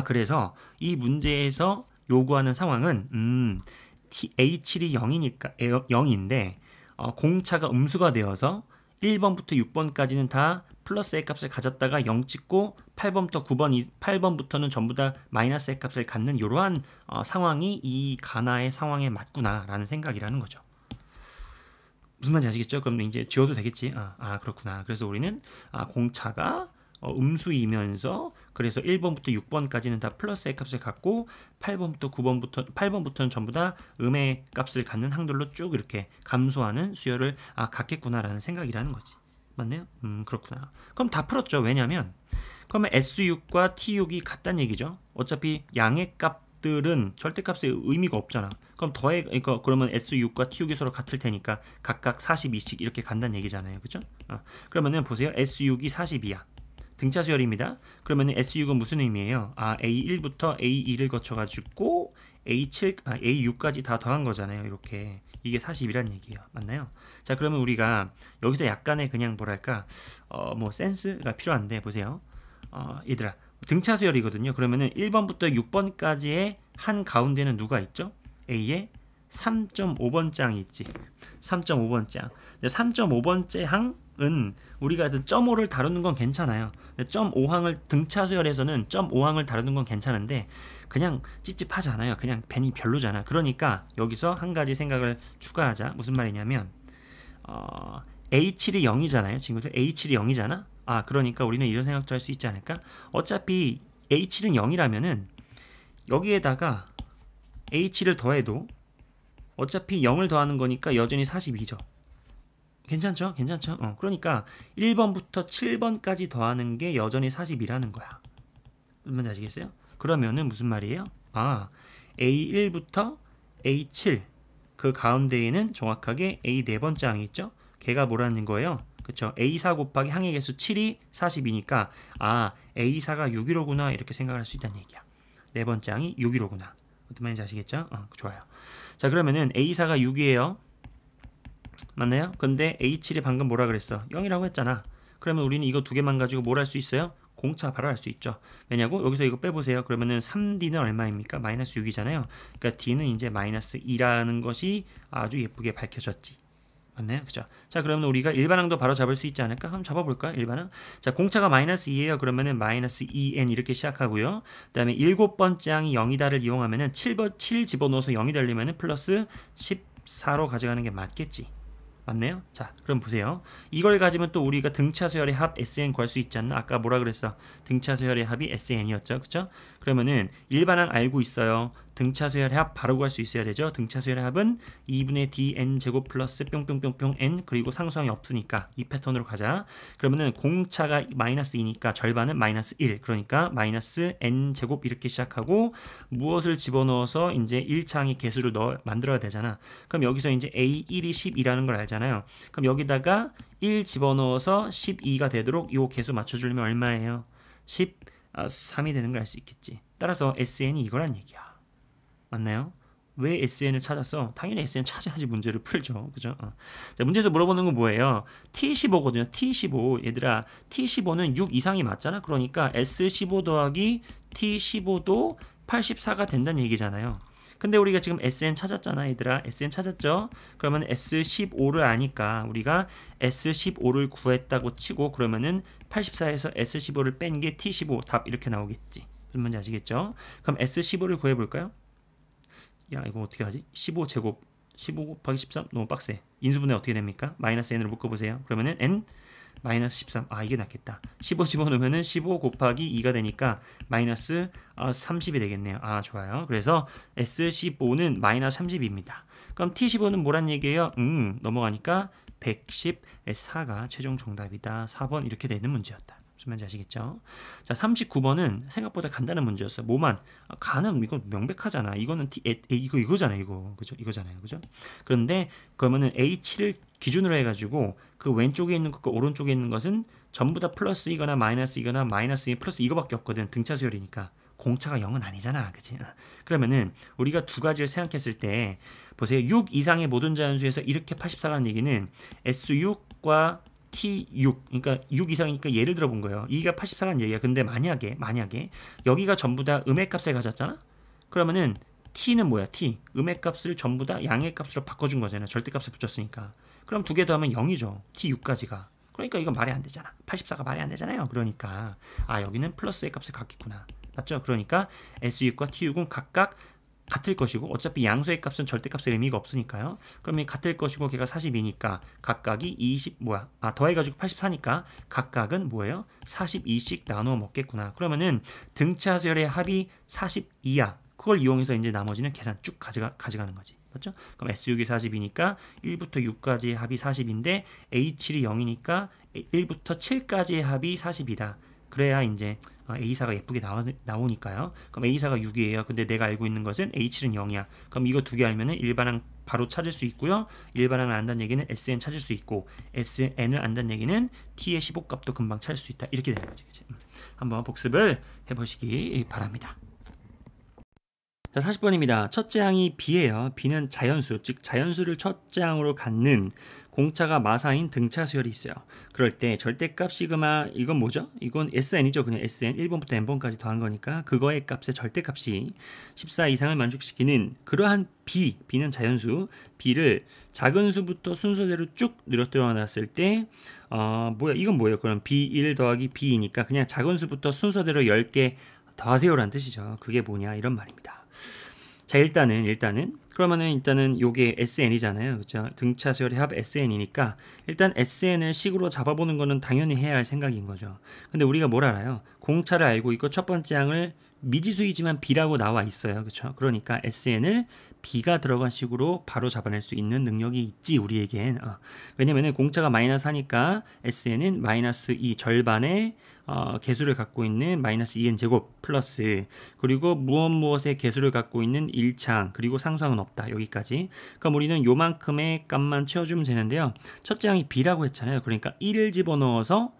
S1: 그래서 이 문제에서 요구하는 상황은 A7이 0인데 공차가 음수가 되어서 1번부터 6번까지는 다 플러스 A 값을 가졌다가 0 찍고 8번부터 8번부터는 전부 다 마이너스 A 값을 갖는 이러한 상황이 이 가나의 상황에 맞구나라는 생각이라는 거죠. 무슨 말인지 아시겠죠? 그럼 이제 지워도 되겠지. 그렇구나. 그래서 우리는 공차가 음수이면서 그래서 1번부터 6번까지는 다 플러스 A 값을 갖고 8번부터는 전부 다 음의 값을 갖는 항들로 쭉 이렇게 감소하는 수열을 갖겠구나라는 생각이라는 거지. 맞네요? 그렇구나. 그럼 다 풀었죠. 왜냐면 그러면 S6과 T6이 같다는 얘기죠. 어차피 양의 값들은 절대값에 의미가 없잖아. 그럼 그러면 S6과 T6이 서로 같을 테니까 각각 42씩 이렇게 간다는 얘기잖아요. 그죠? 그러면은 보세요. S6이 42야. 등차 수열입니다. 그러면 S6은 무슨 의미예요? A1부터 A2를 거쳐가지고 A6까지 다 더한 거잖아요. 이렇게. 이게 40이란 얘기예요. 맞나요? 자, 그러면 우리가 여기서 약간의 그냥 뭐랄까, 센스가 필요한데, 보세요. 얘들아, 등차 수열이거든요. 그러면은 1번부터 6번까지의 한 가운데는 누가 있죠? A에 3.5번 짱이 있지. 3.5번 짱. 3.5번째 항은 우리가 0.5를 다루는 건 괜찮아요. 0.5항을 등차 수열에서는 0.5항을 다루는 건 괜찮은데 그냥 찝찝하잖아요. 그냥 벤이 별로잖아. 그러니까 여기서 한 가지 생각을 추가하자. 무슨 말이냐면 A7이 0이잖아요. 친구들 A7이 0이잖아. 그러니까 우리는 이런 생각도 할 수 있지 않을까? 어차피 A7은 0이라면은 여기에다가 H7을 더해도 어차피 0을 더하는 거니까 여전히 42죠. 괜찮죠? 괜찮죠? 그러니까 1번부터 7번까지 더하는 게 여전히 40이라는 거야. 뭔지 아시겠어요? 그러면은 무슨 말이에요? A1부터 A7 그 가운데에는 정확하게 A 4번째 항이 있죠? 걔가 뭐라는 거예요? 그쵸? A4 곱하기 항의 개수 7이 40이니까 A4가 615구나 이렇게 생각할 수 있다는 얘기야. 4번째 항이 615구나. 어떤 말인지 아시겠죠? 좋아요. 자, 그러면은 A4가 6이에요. 맞나요? 근데 A7이 방금 뭐라 그랬어? 0이라고 했잖아. 그러면 우리는 이거 두 개만 가지고 뭘 할 수 있어요? 공차 바로 할 수 있죠. 왜냐고? 여기서 이거 빼보세요. 그러면은 3D는 얼마입니까? 마이너스 6이잖아요. 그러니까 D는 이제 마이너스 2라는 것이 아주 예쁘게 밝혀졌지. 맞나요? 그죠? 자, 그러면 우리가 일반항도 바로 잡을 수 있지 않을까? 한번 잡아볼까요? 일반항. 자, 공차가 마이너스 2예요. 그러면은 마이너스 2n 이렇게 시작하고요. 그 다음에 7번째 항이 0이다를 이용하면은 7 집어넣어서 0이 되려면은 플러스 14로 가져가는 게 맞겠지. 맞네요? 자, 그럼 보세요. 이걸 가지면 또 우리가 등차 수열의 합 SN 구할 수 있지 않나? 아까 뭐라 그랬어? 등차 수열의 합이 SN이었죠. 그쵸? 그러면은 일반항 알고 있어요. 등차 수열의 합 바로 구할 수 있어야 되죠. 등차 수열의 합은 2분의 dn 제곱 플러스 뿅뿅뿅뿅 n 그리고 상수항이 없으니까 이 패턴으로 가자. 그러면은 공차가 마이너스 2니까 절반은 마이너스 1 그러니까 마이너스 n 제곱 이렇게 시작하고 무엇을 집어넣어서 이제 1차항의 개수를 만들어야 되잖아. 그럼 여기서 이제 a1이 10이라는 걸 알잖아요. 그럼 여기다가 1 집어넣어서 12가 되도록 이 개수 맞춰주려면 얼마예요? 13이 되는 걸 알 수 있겠지. 따라서 SN이 이거란 얘기야. 맞나요? 왜 SN을 찾았어? 당연히 SN 찾아야지 문제를 풀죠. 그죠? 자, 문제에서 물어보는 건 뭐예요? T15거든요. T15. 얘들아, T15는 6 이상이 맞잖아? 그러니까 S15 더하기 T15도 84가 된다는 얘기잖아요. 근데 우리가 지금 SN 찾았잖아, 얘들아. SN 찾았죠? 그러면 S15를 아니까 우리가 S15를 구했다고 치고 그러면은 84에서 S15를 뺀 게 T15 답 이렇게 나오겠지. 무슨 말인지 아시겠죠? 그럼 S15를 구해볼까요? 야, 이거 어떻게 하지? 15 제곱 15 곱하기 13 너무 빡세. 인수분해 어떻게 됩니까? 마이너스 n으로 묶어보세요. 그러면은 n 마이너스 13. 이게 낫겠다. 15 집어넣으면은 15 곱하기 2가 되니까 마이너스 30이 되겠네요. 좋아요. 그래서 S15는 마이너스 30입니다. 그럼 T15는 뭐란 얘기예요? 넘어가니까 114가 최종 정답이다. 4번 이렇게 되는 문제였다. 무슨 말인지 아시겠죠? 자, 39번은 생각보다 간단한 문제였어. 뭐만 가는 이거 명백하잖아. 이거는 이거잖아요. 이거 그죠? 이거잖아요. 그죠? 그런데 그러면은 A7을 기준으로 해가지고 그 왼쪽에 있는 것과 오른쪽에 있는 것은 전부 다 플러스이거나 마이너스이거나 마이너스 플러스 이거밖에 없거든. 등차 수열이니까 공차가 0은 아니잖아. 그치? 그러면은 우리가 두 가지를 생각했을 때 보세요. 6 이상의 모든 자연수에서 이렇게 84라는 얘기는 S6과 T6 그러니까 6 이상이니까 예를 들어 본 거예요. 이가 84라는 얘기야. 근데 만약에 여기가 전부 다 음의 값을 가졌잖아. 그러면은 T는 뭐야? T 음의 값을 전부 다 양의 값으로 바꿔준 거잖아요. 절대값을 붙였으니까. 그럼 두 개 더하면 0이죠. T6까지가. 그러니까 이건 말이 안 되잖아. 84가 말이 안 되잖아요. 그러니까 여기는 플러스의 값을 갖겠구나. 맞죠? 그러니까 SU과 TU는 각각 같을 것이고 어차피 양수의 값은 절대값의 의미가 없으니까요. 그러면 같을 것이고 걔가 42니까 각각이 20 더해가지고 84니까 각각은 뭐예요? 42씩 나눠 먹겠구나. 그러면은 등차수열의 합이 42야. 그걸 이용해서 이제 나머지는 계산 쭉 가져가는 거지. 맞죠? 그럼 S6이 40이니까 1부터 6까지의 합이 40인데 A7이 0이니까 1부터 7까지의 합이 40이다. 그래야 이제 A4가 예쁘게 나오니까요. 그럼 A4가 6이에요. 근데 내가 알고 있는 것은 A7은 0이야. 그럼 이거 두 개 알면은 일반항 바로 찾을 수 있고요. 일반항을 안다는 얘기는 SN 찾을 수 있고 SN을 안다는 얘기는 T의 15값도 금방 찾을 수 있다. 이렇게 되는 거지. 그치? 한번 복습을 해보시기 바랍니다. 자, 40번입니다. 첫째 항이 B예요. B는 자연수, 즉 자연수를 첫째 항으로 갖는 공차가 마사인 등차 수열이 있어요. 그럴 때 절대값 시그마, 이건 뭐죠? 이건 SN이죠. 그냥 SN 1번부터 n번까지 더한 거니까 그거의 값의 절대값이 14 이상을 만족시키는 그러한 B는 자연수, B를 작은 수부터 순서대로 쭉 늘어뜨려 놨을 때 이건 뭐예요? 그럼 B1 더하기 B이니까 그냥 작은 수부터 순서대로 10개 더하세요라는 뜻이죠. 그게 뭐냐 이런 말입니다. 자, 일단은 그러면은 요게 SN이잖아요. 그렇죠? 등차 수열의 합 SN이니까 일단 SN을 식으로 잡아보는 거는 당연히 해야 할 생각인 거죠. 근데 우리가 뭘 알아요? 공차를 알고 있고 첫 번째 항을 미지수이지만 B라고 나와 있어요. 그렇죠? 그러니까 SN을 B가 들어간 식으로 바로 잡아낼 수 있는 능력이 있지 우리에겐. 왜냐면은 공차가 마이너스 하니까 SN은 마이너스 2 절반의 개수를 갖고 있는 마이너스 2n 제곱 플러스 그리고 무엇의 개수를 갖고 있는 1창 그리고 상수항은 없다. 여기까지. 그럼 우리는 요만큼의 값만 채워주면 되는데요. 첫째 항이 B라고 했잖아요. 그러니까 1을 집어넣어서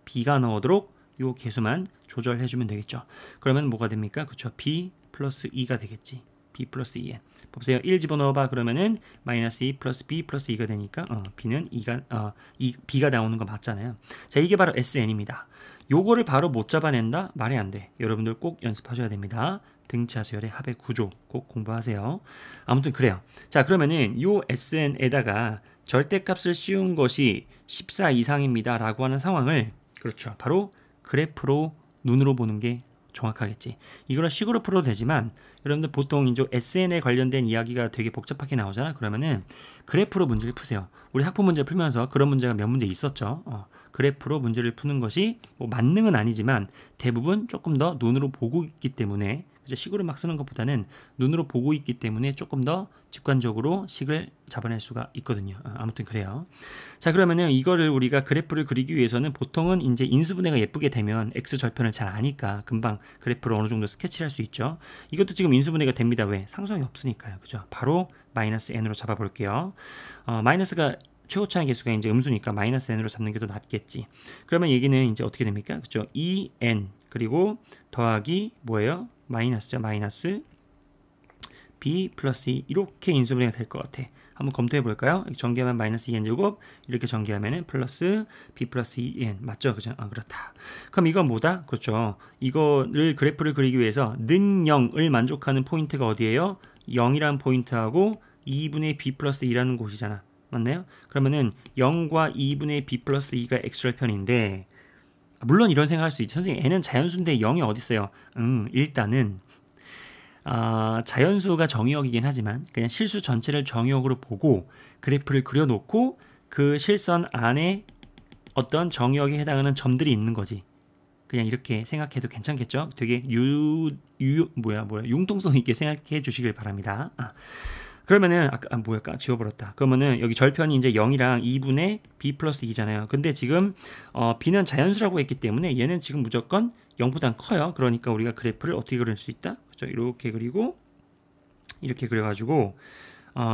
S1: B가 나오도록 요 개수만 조절해주면 되겠죠. 그러면 뭐가 됩니까? 그렇죠. B 플러스 2가 되겠지. B 플러스 2n. 보세요. 1 집어넣어봐. 그러면은 마이너스 2 플러스 B 플러스 2가 되니까 B는 B가 나오는 거 맞잖아요. 자, 이게 바로 SN입니다. 요거를 바로 못 잡아낸다? 말이 안 돼. 여러분들 꼭 연습하셔야 됩니다. 등차 수열의 합의 구조 꼭 공부하세요. 아무튼 그래요. 자, 그러면은 요 SN에다가 절대값을 씌운 것이 14 이상입니다. 라고 하는 상황을 그렇죠. 바로 그래프로 눈으로 보는 게 정확하겠지. 이거를 식으로 풀어도 되지만 여러분들 보통 이제 SN에 관련된 이야기가 되게 복잡하게 나오잖아. 그러면은 그래프로 문제를 푸세요. 우리 학부 문제 풀면서 그런 문제가 몇 문제 있었죠. 그래프로 문제를 푸는 것이 뭐 만능은 아니지만 대부분 조금 더 눈으로 보고 있기 때문에 식으로 막 쓰는 것보다는 눈으로 보고 있기 때문에 조금 더 직관적으로 식을 잡아낼 수가 있거든요. 아무튼 그래요. 자, 그러면은 이거를 우리가 그래프를 그리기 위해서는 보통은 이제 인수분해가 예쁘게 되면 x 절편을 잘 아니까 금방 그래프를 어느 정도 스케치를 할 수 있죠. 이것도 지금 인수분해가 됩니다. 왜? 상수항이 없으니까요. 그죠? 바로 마이너스 n으로 잡아볼게요. 마이너스가 최고차의 개수가 이제 음수니까 마이너스 n으로 잡는 게 더 낫겠지. 그러면 얘기는 이제 어떻게 됩니까? 그죠? 2n 그리고 더하기 뭐예요? 마이너스죠. 마이너스 b 플러스 2 이렇게 인수분해가 될 것 같아. 한번 검토해 볼까요? 전개하면 마이너스 2n 제곱 이렇게 전개하면은 플러스 b 플러스 2n 맞죠? 그죠? 그렇다. 그럼 이건 뭐다? 그렇죠. 이거를 그래프를 그리기 위해서 는 0을 만족하는 포인트가 어디예요? 0이라는 포인트하고 2분의 b 플러스 2라는 곳이잖아. 맞나요? 그러면은 0과 2분의 b 플러스 2가 x절편인데 물론 이런 생각할 수 있죠. 선생님 n은 자연수인데 0이 어디 있어요? 일단은 자연수가 정의역이긴 하지만 그냥 실수 전체를 정의역으로 보고 그래프를 그려놓고 그 실선 안에 어떤 정의역에 해당하는 점들이 있는 거지. 그냥 이렇게 생각해도 괜찮겠죠? 되게 융통성 있게 생각해 주시길 바랍니다. 그러면은 뭐야 지워버렸다. 그러면은 여기 절편이 이제 0이랑 2분의 b 플러스 2잖아요. 근데 지금 b는 자연수라고 했기 때문에 얘는 지금 무조건 0보단 커요. 그러니까 우리가 그래프를 어떻게 그릴 수 있다? 그렇죠? 이렇게 그리고 이렇게 그려가지고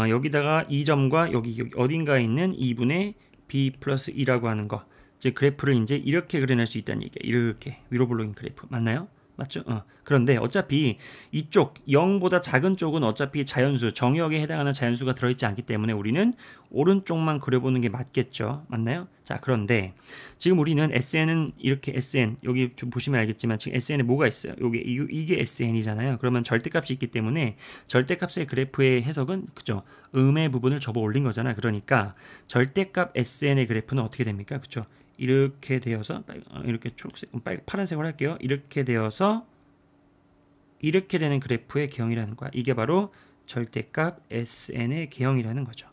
S1: 여기다가 이 점과 여기 어딘가에 있는 2분의 b 플러스 2라고 하는 거, 즉 그래프를 이제 이렇게 그려낼 수 있다는 얘기예요. 이렇게 위로 블록인 그래프 맞나요? 맞죠? 그런데 어차피 이쪽 0보다 작은 쪽은 어차피 자연수, 정의역에 해당하는 자연수가 들어있지 않기 때문에 우리는 오른쪽만 그려보는 게 맞겠죠. 맞나요? 자, 그런데 지금 우리는 SN은 이렇게 SN, 여기 좀 보시면 알겠지만 지금 SN에 뭐가 있어요? 이게 SN이잖아요. 그러면 절대값이 있기 때문에 절대값의 그래프의 해석은 그죠? 음의 부분을 접어 올린 거잖아요. 그러니까 절대값 SN의 그래프는 어떻게 됩니까? 그죠? 이렇게 되어서 이렇게 초록색, 파란색으로 할게요. 이렇게 되어서 이렇게 되는 그래프의 개형이라는 거야. 이게 바로 절대값 SN의 개형이라는 거죠.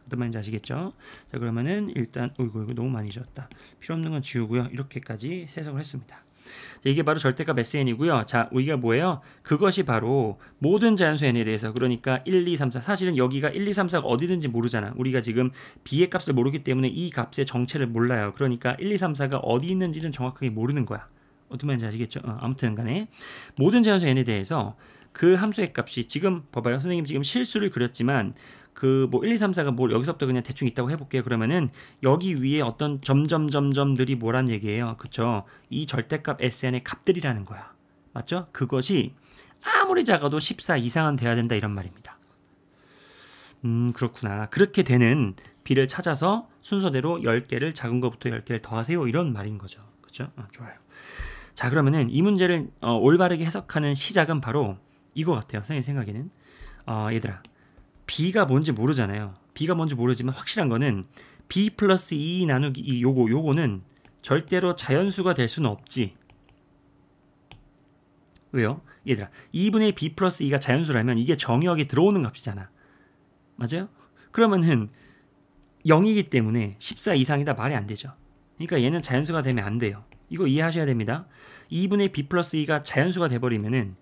S1: 어떤 말인지 아시겠죠? 자, 그러면은 일단 이거 너무 많이 지웠다. 필요 없는 건 지우고요. 이렇게까지 해석을 했습니다. 자, 이게 바로 절대값 SN이고요. 자, 우리가 뭐예요? 그것이 바로 모든 자연수 N에 대해서, 그러니까 1, 2, 3, 4, 사실은 여기가 1, 2, 3, 4가 어디든지 모르잖아. 우리가 지금 B의 값을 모르기 때문에 이 값의 정체를 몰라요. 그러니까 1, 2, 3, 4가 어디 있는지는 정확하게 모르는 거야. 어떤 말인지 아시겠죠? 아무튼 간에 모든 자연수 N에 대해서 그 함수의 값이 지금 봐봐요. 선생님 지금 실수를 그렸지만 그 뭐 1, 2, 3, 4가 뭐 여기서부터 그냥 대충 있다고 해볼게요. 그러면은 여기 위에 어떤 점점점점들이 뭐란 얘기예요. 그쵸? 이 절대값 SN의 값들이라는 거야. 맞죠? 그것이 아무리 작아도 14 이상은 돼야 된다 이런 말입니다. 그렇구나. 그렇게 되는 B를 찾아서 순서대로 10개를 작은 것부터 10개를 더하세요. 이런 말인 거죠. 그쵸? 좋아요. 자, 그러면은 이 문제를 올바르게 해석하는 시작은 바로 이거 같아요. 선생님 생각에는. 얘들아. B가 뭔지 모르잖아요. B가 뭔지 모르지만 확실한 거는 B 플러스 2 나누기 2 요거는 절대로 자연수가 될 수는 없지. 왜요? 얘들아 2분의 B 플러스 2가 자연수라면 이게 정의역에 들어오는 값이잖아. 맞아요? 그러면은 0이기 때문에 14 이상이다 말이 안 되죠. 그러니까 얘는 자연수가 되면 안 돼요. 이거 이해하셔야 됩니다. 2분의 B 플러스 2가 자연수가 돼버리면은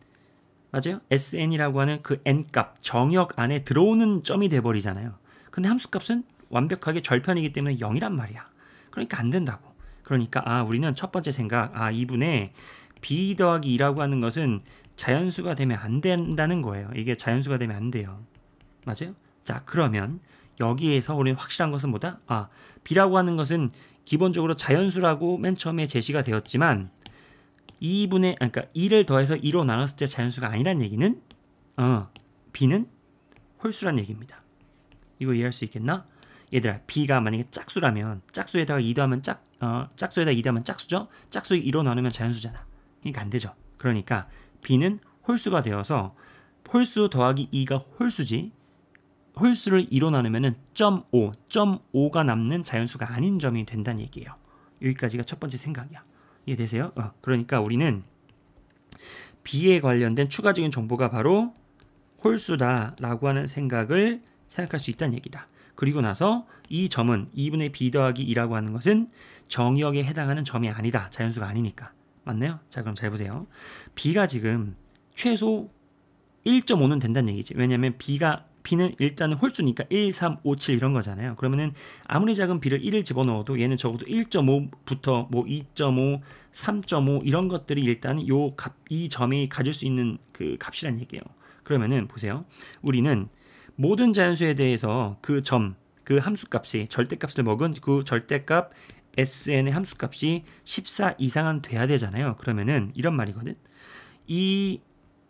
S1: 맞아요? SN이라고 하는 그 N값, 정역 안에 들어오는 점이 돼버리잖아요. 근데 함수값은 완벽하게 절편이기 때문에 0이란 말이야. 그러니까 안 된다고. 그러니까 우리는 첫 번째 생각, 2분의 B 더하기 2라고 하는 것은 자연수가 되면 안 된다는 거예요. 이게 자연수가 되면 안 돼요. 맞아요? 자, 그러면 여기에서 우리는 확실한 것은 뭐다? B라고 하는 것은 기본적으로 자연수라고 맨 처음에 제시가 되었지만 2분의 그러니까 2를 더해서 2로 나눴을 때 자연수가 아니란 얘기는 B는 홀수란 얘기입니다. 이거 이해할 수 있겠나? 얘들아 B가 만약에 짝수라면 짝수에다가 2 더하면 짝수에다가 2 더하면 짝수죠? 짝수 2로 나누면 자연수잖아. 그러니까 안 되죠. 그러니까 B는 홀수가 되어서 홀수 더하기 2가 홀수지. 홀수를 2로 나누면은 0.5가 남는 자연수가 아닌 점이 된다는 얘기예요. 여기까지가 첫 번째 생각이야. 이해되세요? 그러니까 우리는 B에 관련된 추가적인 정보가 바로 홀수다라고 하는 생각을 생각할 수 있다는 얘기다. 그리고 나서 이 점은 2분의 B 더하기 2라고 하는 것은 정의역에 해당하는 점이 아니다. 자연수가 아니니까. 맞나요? 자, 그럼 잘 보세요. B가 지금 최소 1.5는 된다는 얘기지. 왜냐면 B는 일단은 홀수니까 1, 3, 5, 7 이런 거잖아요. 그러면은 아무리 작은 B를 1을 집어넣어도 얘는 적어도 1.5부터 뭐 2.5, 3.5 이런 것들이 일단 이 점이 가질 수 있는 그 값이란 얘기예요. 그러면은 보세요. 우리는 모든 자연수에 대해서 그 함수값이 절대값을 먹은 그 절대값 SN의 함수값이 14 이상은 돼야 되잖아요. 그러면은 이런 말이거든.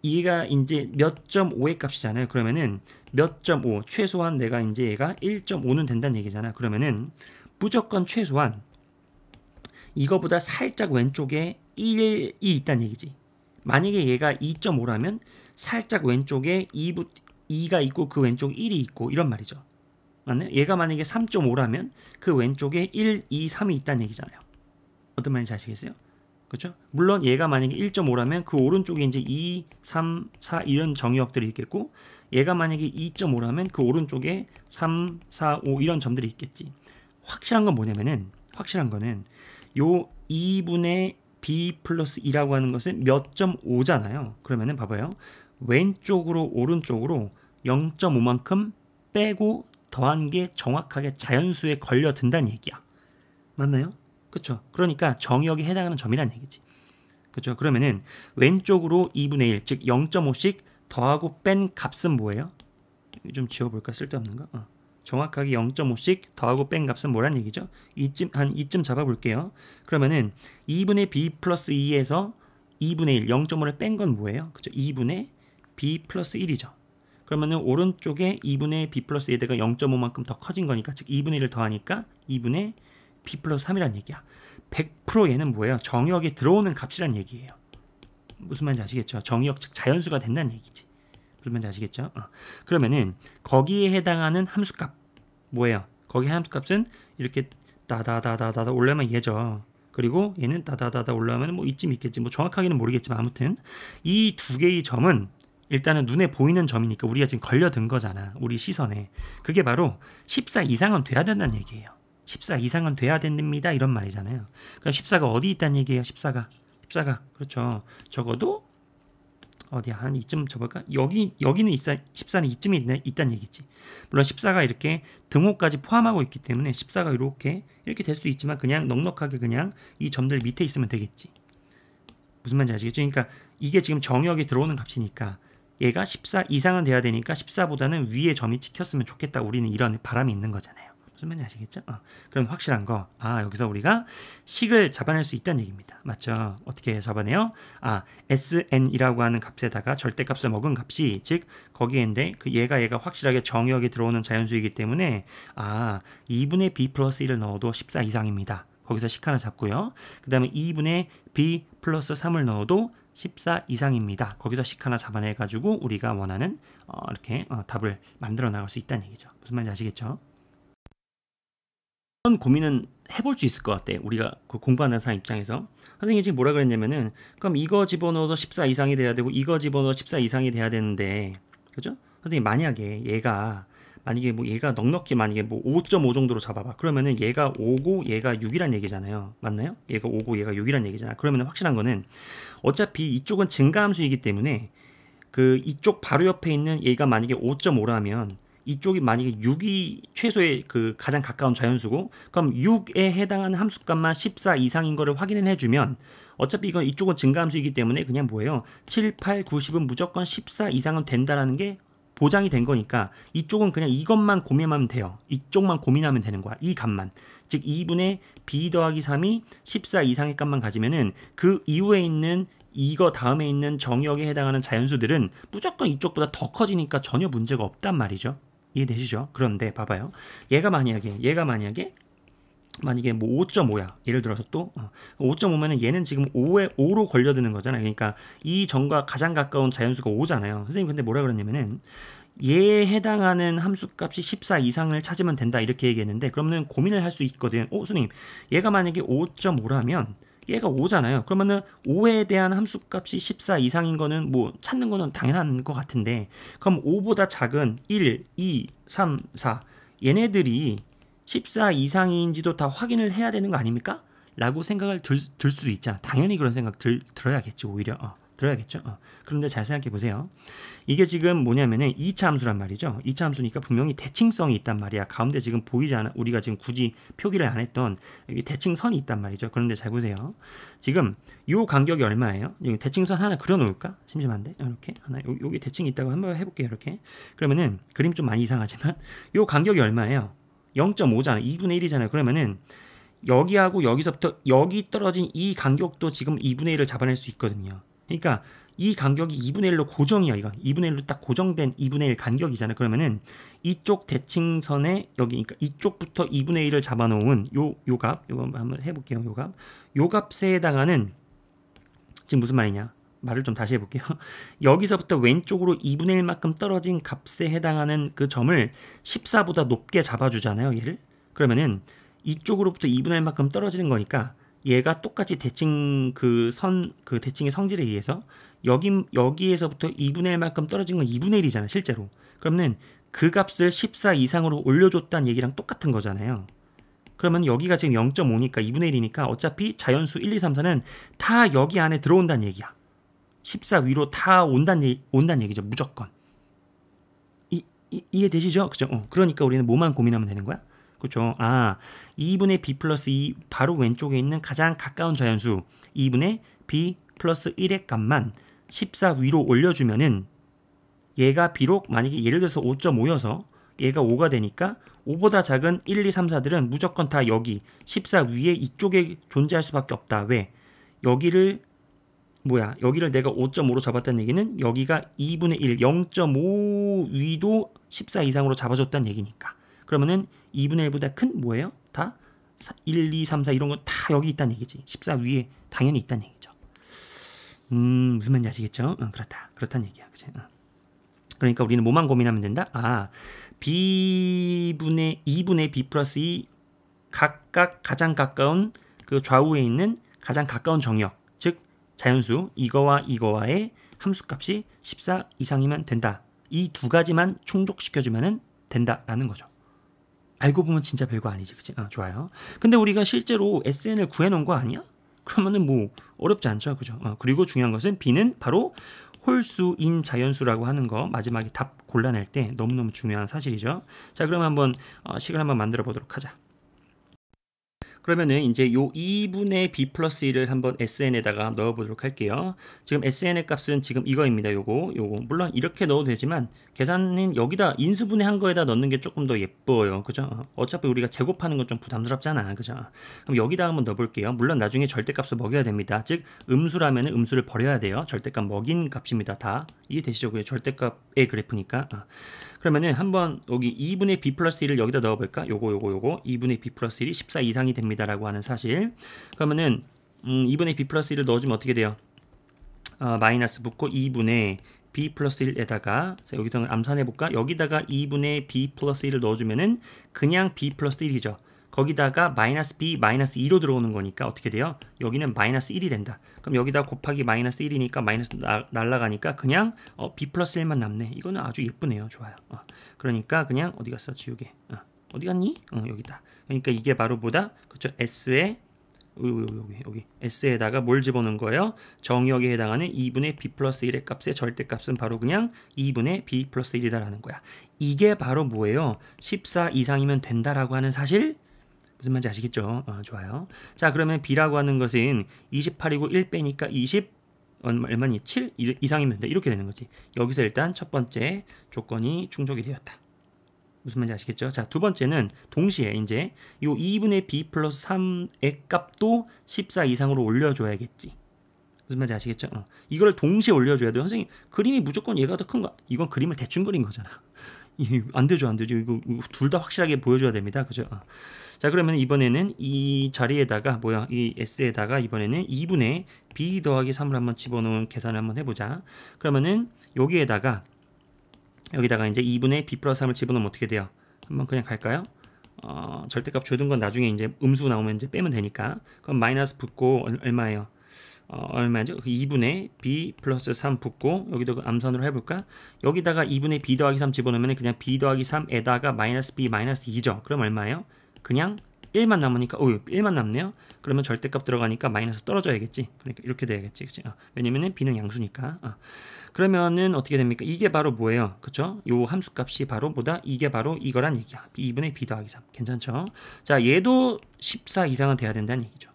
S1: 얘가 이제 몇 점 5의 값이잖아요. 그러면은 몇 점 5, 최소한 내가 이제 얘가 1.5는 된다는 얘기잖아. 그러면은 무조건 최소한 이거보다 살짝 왼쪽에 1이 있다는 얘기지. 만약에 얘가 2.5라면 살짝 왼쪽에 2가 있고 그 왼쪽에 1이 있고 이런 말이죠. 맞나요? 얘가 만약에 3.5라면 그 왼쪽에 1, 2, 3이 있다는 얘기잖아요. 어떤 말인지 아시겠어요? 그렇죠? 물론 얘가 만약에 1.5라면 그 오른쪽에 이제 2, 3, 4 이런 정의역들이 있겠고 얘가 만약에 2.5라면 그 오른쪽에 3, 4, 5 이런 점들이 있겠지. 확실한 건 뭐냐면은 확실한 거는 요 2분의 B 플러스 2라고 하는 것은 몇 점 5잖아요. 그러면은 봐봐요. 왼쪽으로 오른쪽으로 0.5만큼 빼고 더한 게 정확하게 자연수에 걸려든다는 얘기야. 맞나요? 그쵸? 그러니까 정의역에 해당하는 점이란 얘기지. 그쵸? 그러면은 왼쪽으로 2분의 1, 즉 0.5씩 더하고 뺀 값은 뭐예요? 좀 지워볼까? 쓸데없는 거? 정확하게 0.5씩 더하고 뺀 값은 뭐란 얘기죠? 이쯤 잡아볼게요. 그러면은 2분의 B 플러스 2에서 2분의 1, 0.5를 뺀 건 뭐예요? 그죠? 2분의 b 플러스 1이죠. 그러면은 오른쪽에 2분의 b 플러스 1가 0.5만큼 더 커진 거니까, 즉 2분의 1을 더하니까 2분의 b 플러스 3이란 얘기야. 100% 얘는 뭐예요? 정의역에 들어오는 값이란 얘기예요. 무슨 말인지 아시겠죠? 정의역 즉 자연수가 된다는 얘기지. 무슨 말인지 아시겠죠? 그러면은 거기에 해당하는 함수값 뭐예요? 거기 함수값은 이렇게 다다다다다 올라오면 얘죠. 그리고 얘는 다다다다 올라오면 뭐 이쯤 있겠지. 뭐 정확하게는 모르겠지만 아무튼 이 두 개의 점은 일단은 눈에 보이는 점이니까 우리가 지금 걸려든 거잖아. 우리 시선에. 그게 바로 14 이상은 돼야 된다는 얘기예요. 14 이상은 돼야 됩니다. 이런 말이잖아요. 그럼 14가 어디 있다는 얘기예요? 14가 그렇죠. 적어도 어디야? 한 이쯤 접을까? 여기는 14는 이쯤에 있다는 얘기지. 물론 14가 이렇게 등호까지 포함하고 있기 때문에 14가 이렇게 될 수도 있지만 그냥 넉넉하게 그냥 이 점들 밑에 있으면 되겠지. 무슨 말인지 아시겠죠? 그러니까 이게 지금 정의역에 들어오는 값이니까 얘가 14 이상은 돼야 되니까 14보다는 위에 점이 찍혔으면 좋겠다. 우리는 이런 바람이 있는 거잖아요. 무슨 말인지 아시겠죠? 그럼 확실한 거. 여기서 우리가 식을 잡아낼 수 있다는 얘기입니다. 맞죠? 어떻게 잡아내요? SN이라고 하는 값에다가 절대값을 먹은 값이 즉 거기에인데 그 얘가 확실하게 정의역에 들어오는 자연수이기 때문에 2분의 b 플러스 1을 넣어도 14 이상입니다. 거기서 식 하나 잡고요. 그 다음에 2분의 b 플러스 3을 넣어도 14 이상입니다. 거기서 식 하나 잡아내가지고 우리가 원하는 이렇게 답을 만들어 나갈 수 있다는 얘기죠. 무슨 말인지 아시겠죠? 그런 고민은 해볼 수 있을 것 같아. 우리가 그 공부하는 사람 입장에서. 선생님이 지금 뭐라 그랬냐면은 그럼 이거 집어넣어서 14 이상이 돼야 되고 이거 집어넣어서 14 이상이 돼야 되는데 그죠? 선생님 만약에 얘가 넉넉히 만약에 뭐 5.5 정도로 잡아봐. 그러면은 얘가 5고 얘가 6이란 얘기잖아요. 맞나요? 얘가 5고 얘가 6이란 얘기잖아. 그러면 확실한 거는 어차피 이쪽은 증가함수이기 때문에 그 이쪽 바로 옆에 있는 얘가 만약에 5.5라면 이쪽이 만약에 6이 최소의 그 가장 가까운 자연수고 그럼 6에 해당하는 함수값만 14 이상인 거를 확인을 해주면 어차피 이쪽은 증가함수이기 때문에 그냥 뭐예요? 7, 8, 90은 무조건 14 이상은 된다라는 게 보장이 된 거니까 이쪽은 그냥 이것만 고민하면 돼요. 이쪽만 고민하면 되는 거야. 이 값만. 즉 2분의 b 더하기 3이 14 이상의 값만 가지면은 그 이후에 있는 이거 다음에 있는 정의역에 해당하는 자연수들은 무조건 이쪽보다 더 커지니까 전혀 문제가 없단 말이죠. 이해되시죠? 그런데 봐봐요. 얘가 만약에 뭐 5.5야. 예를 들어서 또 5.5면은 얘는 지금 5로 걸려드는 거잖아요. 그러니까 이 점과 가장 가까운 자연수가 5잖아요. 선생님 근데 뭐라 그랬냐면은 얘에 해당하는 함수값이 14 이상을 찾으면 된다 이렇게 얘기했는데 그러면은 고민을 할 수 있거든. 선생님 얘가 만약에 5.5라면 얘가 5잖아요. 그러면은 5에 대한 함수값이 14 이상인 거는 뭐 찾는 거는 당연한 것 같은데 그럼 5보다 작은 1, 2, 3, 4 얘네들이 14 이상인지도 다 확인을 해야 되는 거 아닙니까? 라고 생각을 들 수도 있잖아. 당연히 그런 생각 들어야겠지. 오히려 들어야겠죠. 그런데 잘 생각해 보세요. 이게 지금 뭐냐면은 2차 함수란 말이죠. 2차 함수니까 분명히 대칭성이 있단 말이야. 가운데 지금 보이지 않아. 우리가 지금 굳이 표기를 안 했던 여기 대칭선이 있단 말이죠. 그런데 잘 보세요. 지금 요 간격이 얼마예요? 여기 대칭선 하나 그려 놓을까? 심심한데. 이렇게 하나 여기 대칭이 있다고 한번 해볼게요. 이렇게. 그러면은 그림 좀 많이 이상하지만 요 간격이 얼마예요? 0.5잖아. 2분의 1이잖아요. 그러면은 여기하고 여기서부터 여기 떨어진 이 간격도 지금 2분의 1을 잡아낼 수 있거든요. 그러니까 이 간격이 2분의 1로 고정이야. 이건 2분의 1로 딱 고정된 2분의 1 간격이잖아요. 그러면은 이쪽 대칭선에 여기 그러니까 이쪽부터 2분의 1을 잡아놓은 요 값, 요거 한번 해볼게요. 요 값에 해당하는 지금 무슨 말이냐? 말을 좀 다시 해볼게요. 여기서부터 왼쪽으로 2분의 1만큼 떨어진 값에 해당하는 그 점을 14보다 높게 잡아주잖아요. 얘를. 그러면은 이쪽으로부터 2분의 1만큼 떨어지는 거니까 얘가 똑같이 대칭 그 대칭의 성질에 의해서 여기에서부터 2분의 1만큼 떨어진 건 2분의 1이잖아. 실제로. 그러면은 그 값을 14 이상으로 올려줬다는 얘기랑 똑같은 거잖아요. 그러면 여기가 지금 0.5니까 2분의 1이니까 어차피 자연수 1, 2, 3, 4는 다 여기 안에 들어온다는 얘기야. 14 위로 다 온다는 얘기죠. 무조건. 이해되시죠? 그죠? 그러니까 우리는 뭐만 고민하면 되는 거야? 그렇죠. 2분의 b 플러스 2 바로 왼쪽에 있는 가장 가까운 자연수 2분의 b 플러스 1의 값만 14 위로 올려주면은 얘가 비록 만약에 예를 들어서 5.5여서 얘가 5가 되니까 5보다 작은 1, 2, 3, 4들은 무조건 다 여기 14 위에 이쪽에 존재할 수밖에 없다. 왜? 여기를 뭐야 여기를 내가 5.5로 잡았다는 얘기는 여기가 2분의 1 0.5 위도 14 이상으로 잡아줬다는 얘기니까 그러면은 2분의 1보다 큰 뭐예요? 다 1, 2, 3, 4 이런 거 다 여기 있다는 얘기지. 14 위에 당연히 있다는 얘기죠. 무슨 말인지 아시겠죠? 그렇다는 얘기야. 그치? 그러니까 우리는 뭐만 고민하면 된다? B분의 2분의 B 플러스 2 각각 가장 가까운 그 좌우에 있는 가장 가까운 정역, 즉 자연수 이거와 이거와의 함수값이 14 이상이면 된다. 이 두 가지만 충족시켜주면 된다라는 거죠. 알고 보면 진짜 별거 아니지, 그치? 좋아요. 근데 우리가 실제로 SN을 구해놓은 거 아니야? 그러면은 뭐 어렵지 않죠, 그죠? 그리고 중요한 것은 B는 바로 홀수인 자연수라고 하는 거 마지막에 답 골라낼 때 너무너무 중요한 사실이죠. 자, 그럼 한번 식을 한번 만들어 보도록 하자. 그러면은 이제 요 2분의 b 플러스 1을 한번 SN에다가 넣어보도록 할게요. 지금 SN의 값은 지금 이거입니다. 요거 물론 이렇게 넣어도 되지만 계산은 여기다 인수분해한 거에다 넣는 게 조금 더 예뻐요. 그죠? 어차피 우리가 제곱하는 건 좀 부담스럽잖아. 그죠? 그럼 여기다 한번 넣어볼게요. 물론 나중에 절대값을 먹여야 됩니다. 즉 음수라면 음수를 버려야 돼요. 절대값 먹인 값입니다. 다 이해되시죠? 그게 절대값의 그래프니까. 그러면은 한번 여기 2분의 b 플러스 1을 여기다 넣어볼까? 요거 2분의 b 플러스 1이 14 이상이 됩니다 라고 하는 사실. 그러면은 2분의 b 플러스 1을 넣어주면 어떻게 돼요? 마이너스 붙고 2분의 b 플러스 1에다가 여기서 암산해볼까? 여기다가 2분의 b 플러스 1을 넣어주면은 그냥 b 플러스 1이죠. 거기다가 마이너스 b 마이너스 2로 들어오는 거니까 어떻게 돼요? 여기는 마이너스 1이 된다. 그럼 여기다 곱하기 마이너스 1이니까 마이너스 날라가니까 그냥 b 플러스 1만 남네. 이거는 아주 예쁘네요. 좋아요. 그러니까 그냥 어디 갔어? 지우개. 어디 갔니? 여기다. 그러니까 이게 바로 뭐다? 그렇죠? S에 여기 S에다가 뭘 집어넣은 거예요? 정역에 해당하는 2분의 b 플러스 1의 값의 절대값은 바로 그냥 2분의 b 플러스 1이다라는 거야. 이게 바로 뭐예요? 14 이상이면 된다라고 하는 사실? 무슨 말인지 아시겠죠? 좋아요. 자, 그러면 B라고 하는 것은 28이고 1 빼니까 20 얼마니? 7 이상이면 된다. 이렇게 되는 거지. 여기서 일단 첫 번째 조건이 충족이 되었다. 무슨 말인지 아시겠죠? 자, 두 번째는 동시에 이제 이 2분의 b 플러스 3의 값도 14 이상으로 올려줘야겠지. 무슨 말인지 아시겠죠? 이걸 동시에 올려줘야 돼요. 선생님, 그림이 무조건 얘가 더 큰 거. 이건 그림을 대충 그린 거잖아. 안 되죠. 이거 둘 다 확실하게 보여줘야 됩니다. 그죠? 자, 그러면 이번에는 이 자리에다가 이 S에다가 이번에는 2분의 b 더하기 3을 한번 집어넣은 계산을 한번 해보자. 그러면은 여기다가 이제 2분의 b 플러스 3을 집어넣으면 어떻게 돼요? 한번 그냥 갈까요? 절대값 줘둔 건 나중에 이제 음수 나오면 이제 빼면 되니까. 그럼 마이너스 붙고 얼마예요? 얼마죠? 2분의 b 플러스 3 붙고 여기도 암산으로 해볼까? 여기다가 2분의 b 더하기 3 집어넣으면 그냥 b 더하기 3에다가 마이너스 b 마이너스 2죠. 그럼 얼마예요? 그냥 1만 남으니까 1만 남네요. 그러면 절대값 들어가니까 마이너스 떨어져야겠지. 그러니까 이렇게 돼야겠지. 그치? 왜냐면은 b는 양수니까. 그러면은 어떻게 됩니까? 이게 바로 뭐예요? 그쵸? 요 함수값이 바로 뭐다? 이게 바로 이거란 얘기야. 2분의 b 더하기 3. 괜찮죠? 자, 얘도 14 이상은 돼야 된다는 얘기죠.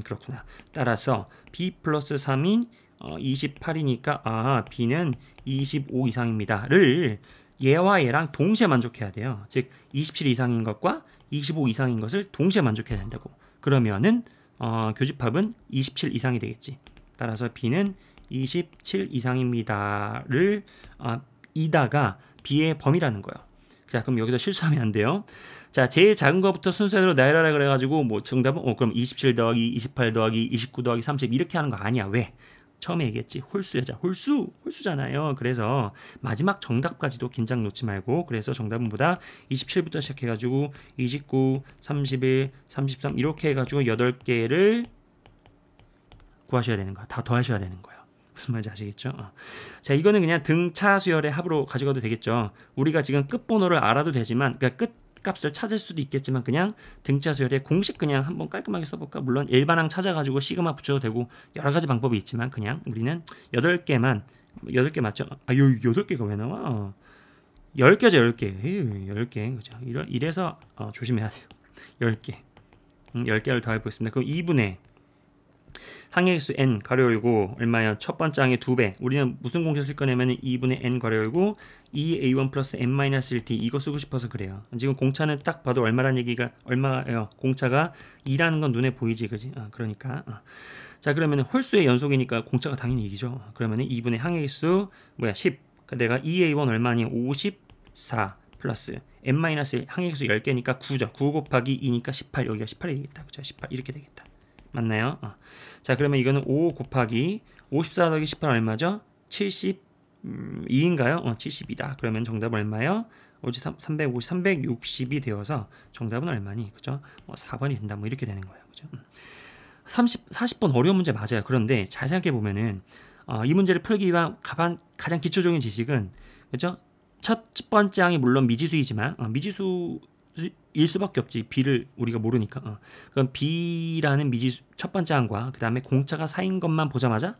S1: 그렇구나. 따라서 b 플러스 3인 28이니까 b는 25 이상입니다를 얘와 얘랑 동시에 만족해야 돼요. 즉 27 이상인 것과 25 이상인 것을 동시에 만족해야 된다고. 그러면은 교집합은 27 이상이 되겠지. 따라서 b는 27 이상입니다를 이다가 b의 범위라는 거예요. 자, 그럼 여기서 실수하면 안 돼요. 자, 제일 작은 거부터 순서대로 나열하라 그래가지고 뭐 정답은 그럼 27 더하기 28 더하기 29 더하기 30 이렇게 하는 거 아니야. 왜? 처음에 얘기했지. 홀수여자. 홀수잖아요. 그래서 마지막 정답까지도 긴장 놓지 말고, 그래서 정답은 보다 27부터 시작해가지고 29, 31, 33 이렇게 해가지고 8개를 구하셔야 되는 거야. 다 더하셔야 되는 거예요. 무슨 말인지 아시겠죠? 자, 이거는 그냥 등차 수열의 합으로 가져가도 되겠죠. 우리가 지금 끝번호를 알아도 되지만, 그러니까 끝값을 찾을 수도 있겠지만 그냥 등차 수열의 공식 그냥 한번 깔끔하게 써볼까? 물론 일반항 찾아가지고 시그마 붙여도 되고 여러 가지 방법이 있지만 그냥 우리는 8개 맞죠? 여기 8개가 왜 나와? 10개죠, 10개. 10개. 그죠? 이래서 조심해야 돼요. 10개. 10개를 더해보겠습니다. 그럼 2분의 항의수 n 가로 열고 얼마야? 첫 번째 항의 2배. 우리는 무슨 공式쓸 거냐면 2분의 n 가로 열고 2a1 플러스 n-1t 이거 쓰고 싶어서 그래요. 지금 공차는 딱 봐도 얼마란 얘기가 얼마예요? 공차가 2라는 건 눈에 보이지, 그지? 그러니까 자, 그러면 홀수의 연속이니까 공차가 당연히 이기죠. 그러면은 2분의 항해수 뭐야 10. 그러니까 내가 2a1 얼마니? 54 플러스 n-1 항해수 10개니까 9죠. 9 곱하기 2니까 18. 여기가 18이 되겠다. 그죠? 18 이렇게 되겠다. 맞나요? 자, 그러면 이거는 5 곱하기 54 더하기 18 얼마죠? 72인가요? 72다. 그러면 정답은 얼마요? 350, 360이 되어서 정답은 얼마니? 그죠? 4번이 된다. 뭐 이렇게 되는 거예요. 그죠? 40번 어려운 문제 맞아요. 그런데 잘 생각해 보면은 이 문제를 풀기 위한 가장 기초적인 지식은 그죠? 첫 번째 항이 물론 미지수이지만 미지수일 수밖에 없지. b를 우리가 모르니까. 그럼 b라는 미지수 첫 번째 항과 그 다음에 공차가 4인 것만 보자마자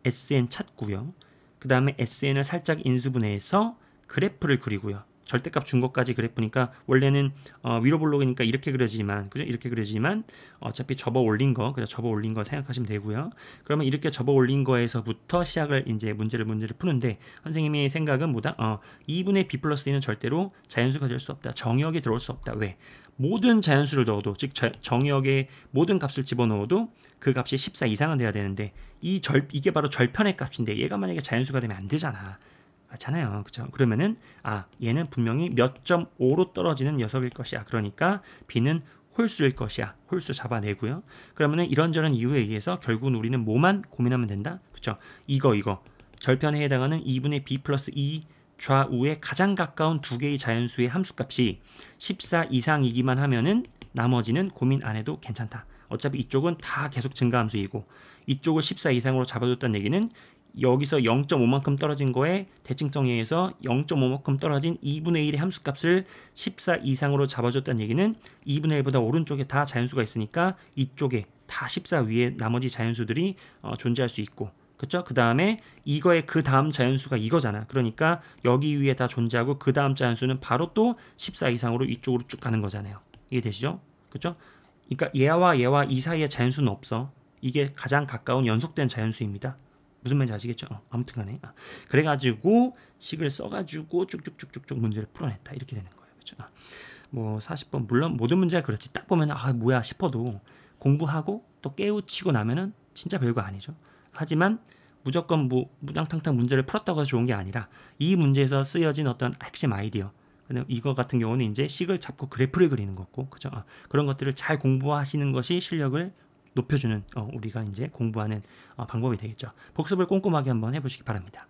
S1: SN 찾고요. 그 다음에 SN을 살짝 인수분해해서 그래프를 그리고요. 절대값 준 것까지 그래프니까 원래는 위로 볼록이니까 이렇게 그려지지만 그죠? 이렇게 그려지지만 어차피 접어 올린 거 그죠? 접어 올린 거 생각하시면 되고요. 그러면 이렇게 접어 올린 거에서부터 시작을 이제 문제를 푸는데 선생님의 생각은 뭐다? 2분의 b 플러스 2는 절대로 자연수가 될 수 없다. 정의역에 들어올 수 없다. 왜? 모든 자연수를 넣어도 즉 정의역에 모든 값을 집어넣어도 그 값이 14 이상은 돼야 되는데 이게 바로 절편의 값인데 얘가 만약에 자연수가 되면 안 되잖아. 맞잖아요. 그죠? 그러면은 얘는 분명히 몇 점 5로 떨어지는 녀석일 것이야. 그러니까 b는 홀수일 것이야. 홀수 잡아내고요. 그러면은 이런저런 이유에 의해서 결국은 우리는 뭐만 고민하면 된다? 그죠? 이거 절편에 해당하는 2분의 b 플러스 2 좌우에 가장 가까운 두 개의 자연수의 함수값이 14 이상이기만 하면은 나머지는 고민 안 해도 괜찮다. 어차피 이쪽은 다 계속 증가함수이고 이쪽을 14 이상으로 잡아줬다는 얘기는 여기서 0.5만큼 떨어진 거에 대칭정의에서 0.5만큼 떨어진 2분의 1의 함수값을 14 이상으로 잡아줬다는 얘기는 2분의 1보다 오른쪽에 다 자연수가 있으니까 이쪽에 다 14 위에 나머지 자연수들이 존재할 수 있고 그쵸? 그 다음에 이거의 그 다음 자연수가 이거잖아. 그러니까 여기 위에 다 존재하고 그 다음 자연수는 바로 또 14 이상으로 이쪽으로 쭉 가는 거잖아요. 이해되시죠? 그쵸? 그러니까 얘와 이 사이에 자연수는 없어. 이게 가장 가까운 연속된 자연수입니다. 무슨 말인지 아시겠죠? 아무튼 간에 그래가지고 식을 써가지고 쭉쭉쭉쭉쭉 문제를 풀어냈다. 이렇게 되는 거예요. 그렇죠? 뭐 40번 물론 모든 문제가 그렇지. 딱 보면 뭐야 싶어도 공부하고 또 깨우치고 나면은 진짜 별거 아니죠. 하지만 무조건 무당탕탕 문제를 풀었다고 해서 좋은 게 아니라 이 문제에서 쓰여진 어떤 핵심 아이디어 이거 같은 경우는 이제 식을 잡고 그래프를 그리는 거고 그죠? 그런 것들을 잘 공부하시는 것이 실력을 높여주는 우리가 이제 공부하는 방법이 되겠죠. 복습을 꼼꼼하게 한번 해보시기 바랍니다.